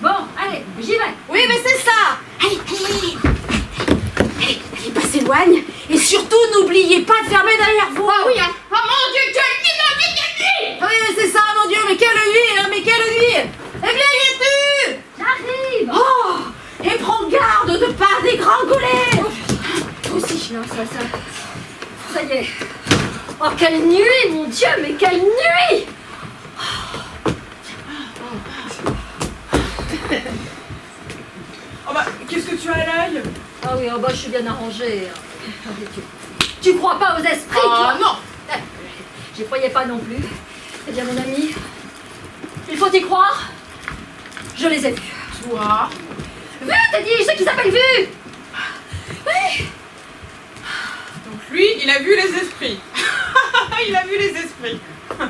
Bon, allez, j'y vais. Oui mais c'est ça. Allez, pas s'éloigne. Et surtout, n'oubliez pas de fermer derrière vous. Ah oui, hein. Oh mon Dieu, quelle nuit. Oui, mais c'est ça, mon Dieu, mais quelle nuit, hein, mais quelle nuit. Eh bien, y es-tu? J'arrive. Oh. Et prends garde de pas dégringoler. Toi aussi. Non, ça y est. Oh, quelle nuit, mon Dieu, mais quelle nuit. Oh bah, qu'est-ce que tu as à l'œil? Ah oui, oh bah, je suis bien arrangée. Tu crois pas aux esprits, toi? Non. J'y croyais pas non plus. Eh bien, mon ami, il faut y croire. Je les ai vus. Toi? Vu, t'as dit, ceux qui s'appellent Vu. Oui. Donc lui, il a vu les esprits. Il a vu les esprits.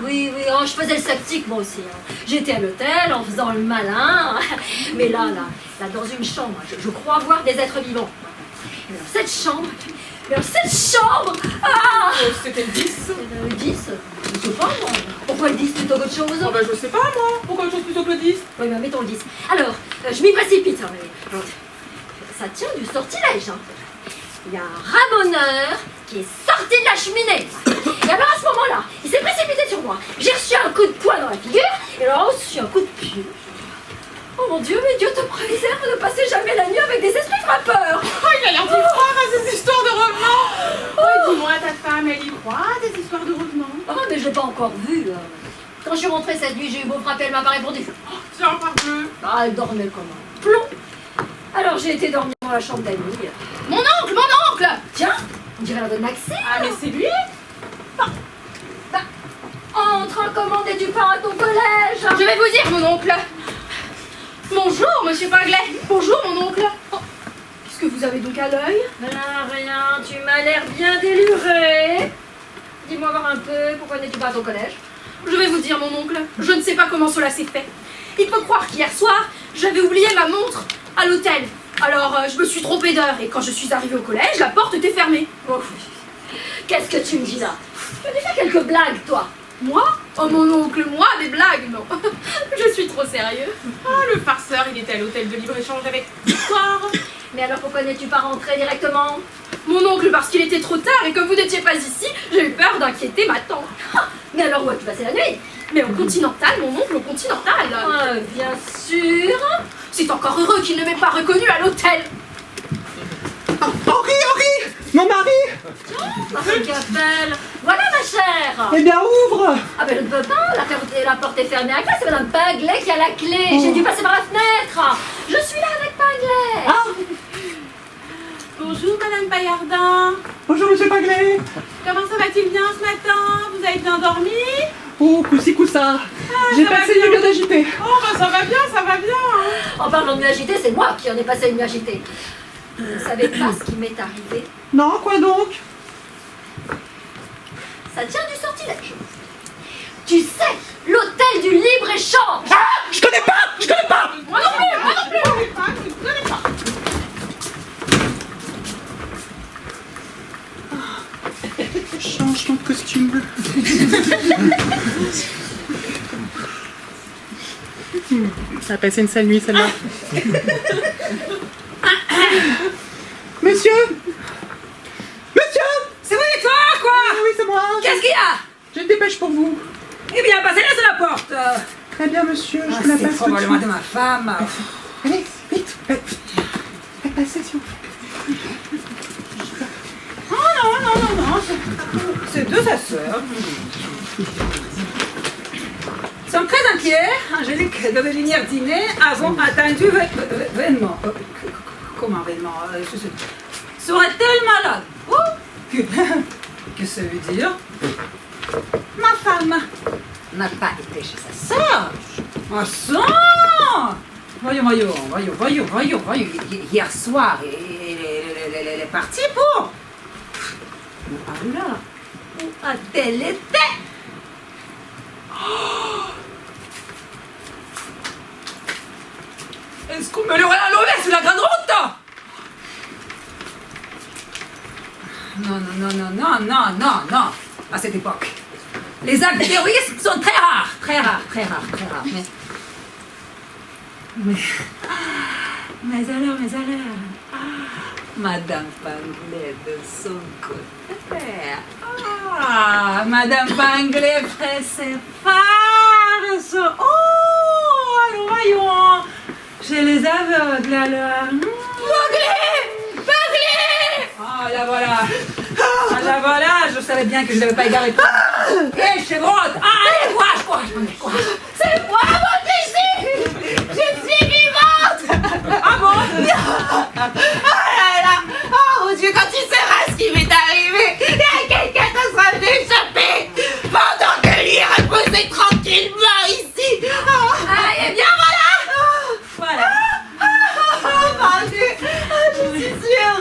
Oui, oh, je faisais le sceptique moi aussi. J'étais à l'hôtel en faisant le malin. Mais là, dans une chambre, je crois voir des êtres vivants. Et dans cette chambre, ah, C'était le 10. Le 10? Je sais pas, moi. Pourquoi le 10 plutôt qu'autre chose? Oh bah je sais pas moi. Pourquoi autre chose plutôt que le 10? Oui, mais mettons le 10. Alors, je m'y précipite. Ça tient du sortilège. Il y a un ramoneur qui est sorti de la cheminée. Et alors à ce moment-là, il s'est précipité sur moi. J'ai reçu un coup de poing dans la figure et alors aussi un coup de pied. Oh mon Dieu, mais Dieu te préserve de passer jamais la nuit avec des esprits frappeurs. Oh, il a l'air d'y croire à ces histoires de revenants. Oh, dis-moi, ta femme, elle y croit à des histoires de revenants? Oh, mais je l'ai pas encore vu. Quand je suis rentrée cette nuit, j'ai eu beau frapper, elle m'a pas répondu. Oh, tiens, parbleu. Ah, elle dormait comme un plomb. Alors j'ai été dormir dans la chambre d'Annie. Mon oncle! Tiens, on dirait la bonne Maxime. Ah, mais c'est lui? Entre, commandez du pain à ton collège. Je vais vous dire, mon oncle. Bonjour, monsieur Pinglet. Bonjour, mon oncle. Oh, qu'est-ce que vous avez donc à l'œil? Rien, tu m'as l'air bien déluré. Dis-moi voir un peu, pourquoi n'es-tu pas à ton collège? Je vais vous dire, mon oncle, je ne sais pas comment cela s'est fait. Il peut croire qu'hier soir, j'avais oublié ma montre à l'hôtel. Alors, je me suis trompée d'heure et quand je suis arrivée au collège, la porte était fermée. Oh, qu'est-ce que tu me dis là? Tu as déjà quelques blagues, toi? Moi? Oh, mon oncle, moi, des blagues, non. Je suis trop sérieux. Ah, le farceur, il était à l'hôtel de libre-échange avec Victoire. Mais alors pourquoi n'es-tu pas rentré directement? Mon oncle, parce qu'il était trop tard et que vous n'étiez pas ici, j'ai eu peur d'inquiéter ma tante. Mais alors où as-tu passé la nuit? Mais au Continental, mon oncle, au Continental. Bien sûr. C'est encore heureux qu'il ne m'ait pas reconnu à l'hôtel. Henri, mon mari. Marie Capelle. Voilà ma chère. Eh bien, ouvre. Ah ben je ne peux pas, la porte est fermée à clé, c'est madame Pinglet qui a la clé. J'ai dû passer par la fenêtre. Je suis là avec Pinglet. Ah. Bonjour, madame Paillardin. Bonjour, monsieur Pinglet. Comment ça va-t-il bien ce matin? Vous avez bien dormi? Oh, coup-ci, coup-ça. J'ai passé une nuit bien agitée. Oh, bah ça va bien, ça va bien. En parlant de nuit agitée, c'est moi qui en ai passé une nuit agitée. Vous ne savez pas ce qui m'est arrivé? Non, quoi donc? Ça tient du sortilège. Tu sais, l'hôtel du libre-échange. Ah, je connais pas. Moi non plus. Je connais pas. Change ton costume. Ça a passé une sale nuit, celle-là. Monsieur! C'est vous et toi, quoi? Oui, c'est moi. Qu'est-ce qu'il y a? J'ai une dépêche pour vous. Eh bien, passez-la sur la porte. Très bien, monsieur, je vous la passe tout de probablement suite. de ma femme. Allez, vite. Faites passer, s'il vous plaît. Non. C'est de sa sœur. Nous sommes très inquiets. Angélique devait venir dîner. Avons attendu vainement. Comment vainement? Serait-elle malade? Oh. Qu'est-ce que ça veut dire? Ma femme n'a pas été chez sa sœur. Ah ça! Voyons. Hier soir, elle est partie pour... Ah là, où a-t-elle été? Est-ce qu'on me l'aurait enlevé sur la grande route? Non. À cette époque, les actes d'héroïsme sont très rares. Mais alors, Madame Pinglet de son côté. Ah, Madame Pinglet ferait ses farces. Oh, alors voyons. Chez les aveugles, alors. Pinglet! Ah, la voilà. Je savais bien que je n'avais pas égaré. Hé, chevrotte! Ah, allez, courage! C'est moi, votre ici! Je suis vivant!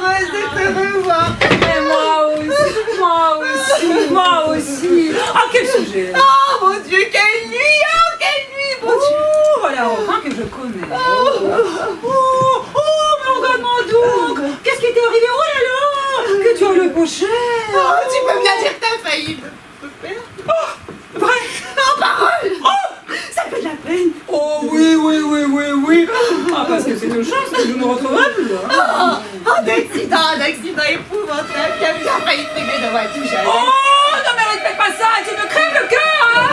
heureuse de te revoir. Et moi aussi. Ah, quel sujet. Oh mon Dieu, quelle nuit, oh quelle nuit, mon Dieu. Oh, voilà, enfin que je connais. Oh, mais regarde-moi donc. Qu'est-ce qui t'est arrivé? Oh là là, que tu as le pocher. Oh, tu peux bien dire que t'as failli me perdre. Oh, vrai. Oh, parole. Oh, ça fait de la peine. Oh oui. Ah, parce que c'est une chance que je ne me retrouverai plus. D'accident épouvantable qui a bien failli te régler de voiture, jamais. Oh, non mais répète pas ça, tu me crèves le cœur, hein.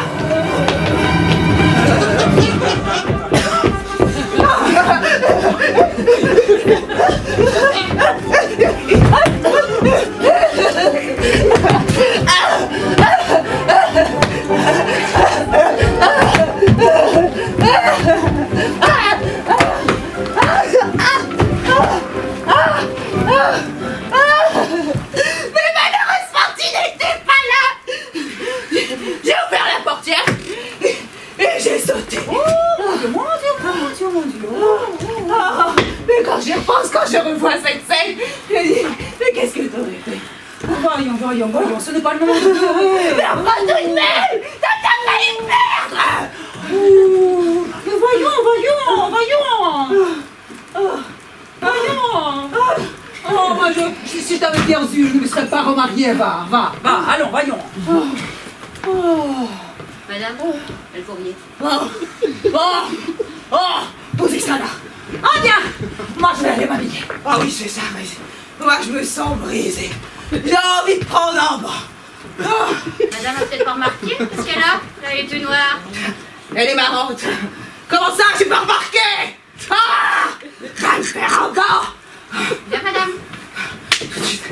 Mais malheureusement, tu n'étais pas là. J'ai ouvert la portière et j'ai sauté. Oh mon Dieu. Oh, mais quand j'y repense, quand je revois cette scène, je dis, mais qu'est-ce que t'aurais fait? Voyons, ce n'est pas le moment de pleurer. Mais enfin, tout de même, t'as failli me perdre. Mais voyons. Oh, moi, si je t'avais bien vu, je ne me serais pas remariée. Va, allons, voyons. Madame, le fourrier. Posez ça là. Ah bien, moi je vais aller m'habiller. Ah oui, c'est ça, mais moi je me sens brisée. J'ai envie de prendre un bain. Madame a peut-être pas remarqué, parce qu'elle a l'œil tout noir. Elle est marrante. Comment ça, j'ai pas remarqué? Ah, va me faire un bain. Bien, madame. Tout de suite.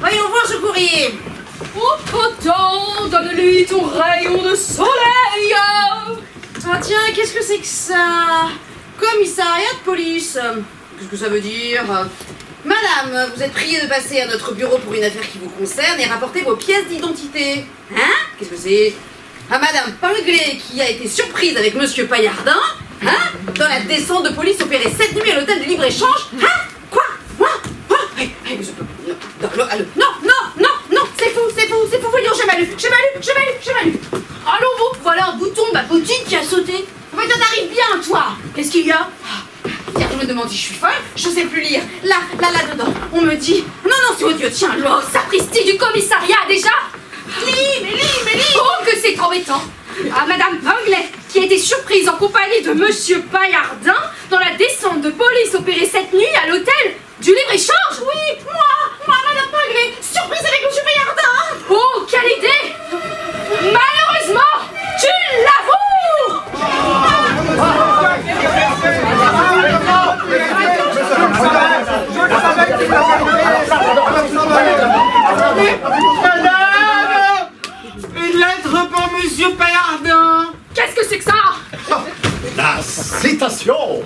Voyons voir ce courrier. Oh, potent, donne-lui ton rayon de soleil. Ah tiens, qu'est-ce que c'est que ça? Commissariat de police. Qu'est-ce que ça veut dire? Madame, vous êtes priée de passer à notre bureau pour une affaire qui vous concerne et rapporter vos pièces d'identité. Hein? Qu'est-ce que c'est? À Madame Pinglet qui a été surprise avec Monsieur Paillardin, hein? Dans la descente de police opérée cette nuit à l'hôtel de libre-échange. Hein? Quoi? Moi? Non, c'est fou, voyons, j'ai mal lu. Allons, vous, voilà un bouton de ma bottine qui a sauté. Mais t'en arrives bien, toi. Qu'est-ce qu'il y a? Tiens, je me demande si je suis folle, je sais plus lire. Là, dedans, on me dit... Non, c'est odieux, tiens, Oh, sapristi du commissariat, déjà. lis. Oh, que c'est embêtant. À Madame Pinglet, qui a été surprise en compagnie de Monsieur Paillardin dans la descente de police opérée cette nuit à l'hôtel du libre-échange. Oui, moi, Madame Pinglet, surprise avec Monsieur Paillardin. Oh, quelle idée! Malheureusement, tu l'avoues! Madame! Une lettre pour Monsieur Paillardin. Qu'est-ce que c'est que ça? La citation.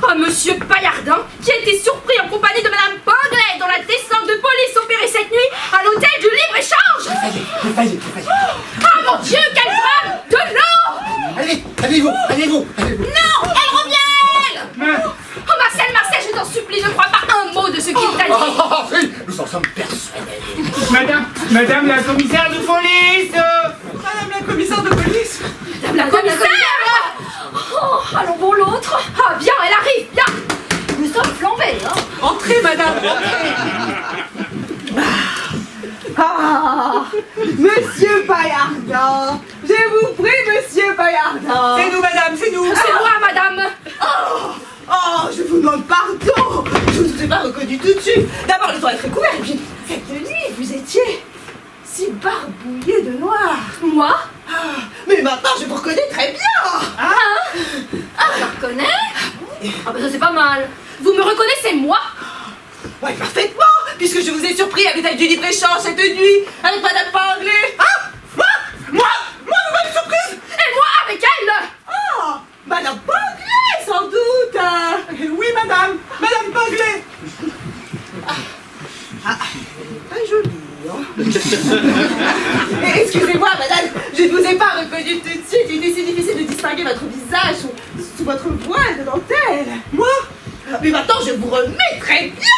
Ah, Monsieur Paillardin, qui a été surpris en compagnie de Madame Pinglet dans la descente de police opérée cette nuit à l'hôtel du libre-échange. Ah mon Dieu, quelle femme! De l'eau! Allez-vous. Non, elle revient! Oh Marcel, je t'en supplie, ne crois pas un mot de ce qu'il t'a dit. Oui, nous en sommes persuadés. Madame la commissaire de police. Madame la commissaire de police. Madame la commissaire! Oh, allons bon l'autre. Ah bien, elle arrive, bien. Nous sommes flambés, hein. Entrez, madame. Ah, Monsieur Paillardin, je vous prie, Monsieur Paillardin. C'est nous, madame, c'est nous. C'est moi, madame. Oh, je vous demande pardon. Je ne vous ai pas reconnu tout de suite. D'abord, le temps est très couvert, et puis cette nuit, vous étiez si barbouillé de noir. Moi? Mais maintenant, je vous reconnais très bien. Je la reconnais? Ah ben ça c'est pas mal. Vous me reconnaissez, moi? Oui, parfaitement, puisque je vous ai surpris à l'hôtel du libre-échange cette nuit avec Madame Pinglet. Ah, moi, vous m'avez surprise. Et moi avec elle? Ah, Madame Pinglet, sans doute. Oui, madame Pinglet. Ah, pas joli, hein. Excusez-moi, madame, je ne vous ai pas reconnu tout de suite. Il était si difficile de distinguer votre visage sous votre voile de dentelle. Moi? Mais maintenant, je vous remets très bien.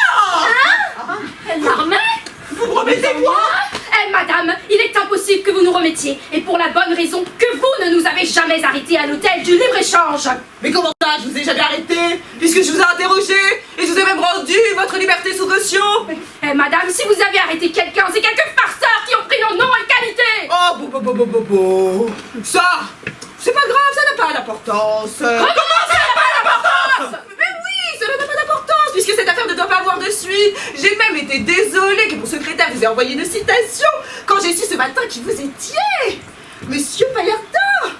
Elle m'a remis? Vous me remettez moi? Eh, madame, il est impossible que vous nous remettiez. Et pour la bonne raison que vous ne nous avez jamais arrêtés à l'hôtel du libre-échange. Mais comment ça? Je vous ai jamais arrêté, puisque je vous ai interrogé, et je vous ai même rendu votre liberté sous caution. Eh, madame, si vous avez arrêté quelqu'un, c'est quelques farceurs qui ont pris nos noms et qualités. Oh, ça, c'est pas grave, ça n'a pas d'importance. Comment ça n'a pas d'importance? Mais oui, ça n'a pas d'importance, puisque cette affaire ne doit pas avoir de suite. J'ai même été désolée que mon secrétaire vous ait envoyé une citation quand j'ai su ce matin qui vous étiez. Monsieur Paillardin,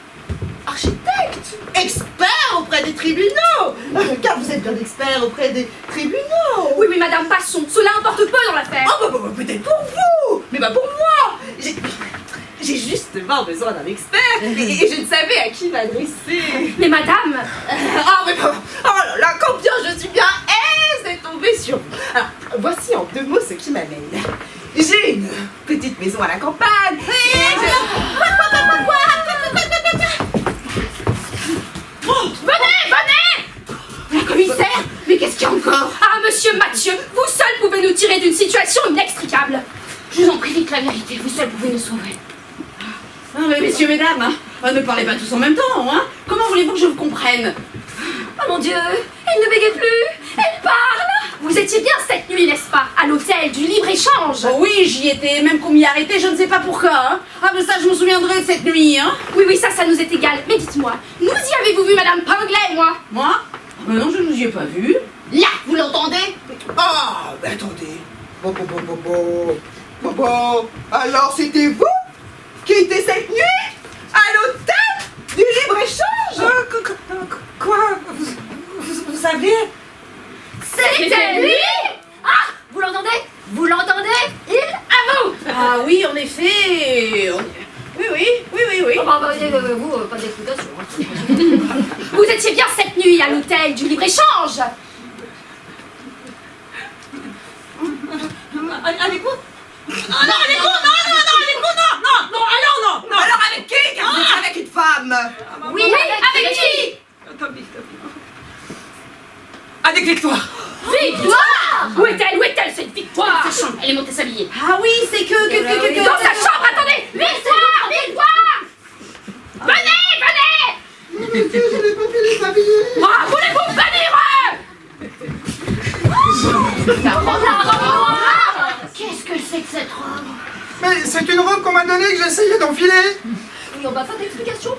architecte, expert auprès des tribunaux. Car vous êtes bien expert auprès des tribunaux. Oui, madame, passons. Cela importe peu dans l'affaire. Oh, peut-être pour vous, mais pas pour moi. J'ai justement besoin d'un expert et je ne savais à qui m'adresser. Mais madame... Oh là là, combien je suis bien aise d'être tombée sur vous. Alors, voici en 2 mots ce qui m'amène. J'ai une petite maison à la campagne. Venez! La commissaire? Mais qu'est-ce qu'il y a encore? Ah, monsieur Mathieu, vous seul pouvez nous tirer d'une situation inextricable. Je vous en prie, dites la vérité, vous seul pouvez nous sauver. Ah, mais messieurs, mesdames, hein, ne parlez pas tous en même temps, hein. Comment voulez-vous que je vous comprenne? Oh mon Dieu, elle ne bégait plus, elle parle. Vous étiez bien cette nuit, n'est-ce pas, à l'hôtel du libre-échange? Oh oui, j'y étais, même qu'on m'y arrêtait, je ne sais pas pourquoi, hein. Ah, mais ça, je me souviendrai de cette nuit, hein. Oui, ça nous est égal. Mais dites-moi, nous y avez-vous vu Madame Pinglet, moi? Moi? Mais non, je ne vous y ai pas vu. Là, vous l'entendez? Ah, mais attendez. Alors c'était vous qui étiez cette nuit à l'hôtel du libre-échange? Quoi? Vous savez? C'était lui? Ah, vous l'entendez? Vous l'entendez? Il avoue. Ah oui, en effet. Oui. Oh, bah, vous, pas d'explication. Vous étiez bien cette nuit à l'hôtel du libre-échange? Avec vous? Ah non, avec vous, non, Alors avec qui? Car vous êtes avec une femme. Oui, avec qui? avec Victoire. Victoire! Où est-elle cette Victoire? Sa chambre, elle est montée s'habiller. Ah oui, c'est que... Dans sa chambre, attendez! Victoire! Venez! Je n'ai pas pu les habiller. Ah, voulez-vous venir? La robe noire! Qu'est-ce que c'est que cette robe? Mais c'est une robe qu'on m'a donnée que j'essayais d'enfiler. Oui, on va pas d'explication.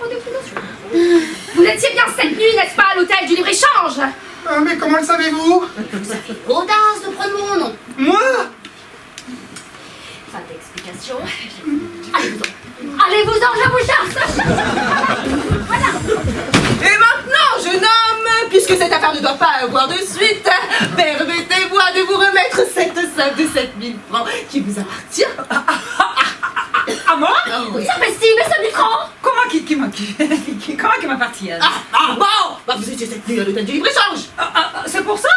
Vous étiez bien cette nuit, n'est-ce pas, à l'hôtel du libre-échange? Ah, mais comment le savez-vous? Audace de prendre mon nom. Moi? Pas d'explication. Allez-vous-en, je vous cherche. Et maintenant, jeune homme, puisque cette affaire ne doit pas avoir de suite, permettez-moi de vous remettre cette somme de 7 000 francs qui vous appartient. À moi? Ça m'estime, mais ça m'écran. Comment qui m'appartient? Bon, vous étiez cette nuit à l'hôtel du libre-échange. C'est pour ça?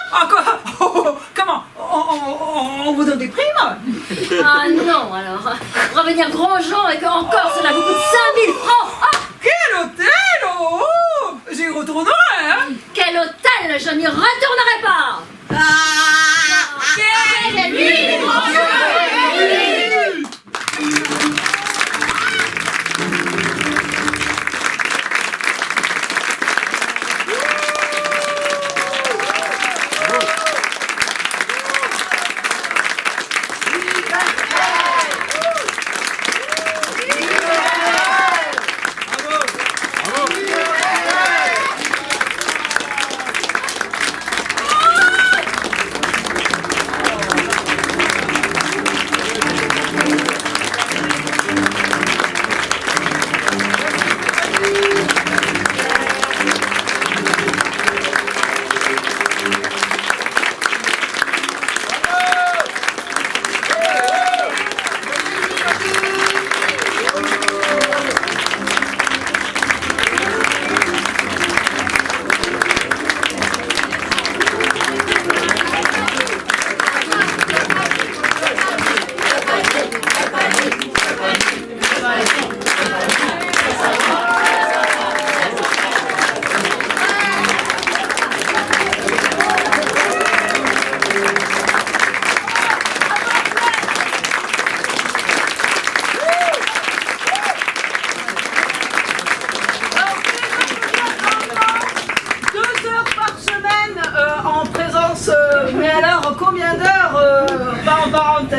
Comment? On vous donne des primes? Ah non, alors. Revenir grandjean et que encore cela vous coûte 5 000 francs. Ah, Quel hôtel? Oh, j'y retournerai, hein? quel hôtel, je n'y retournerai pas. Quel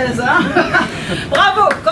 punaise, hein. Bravo.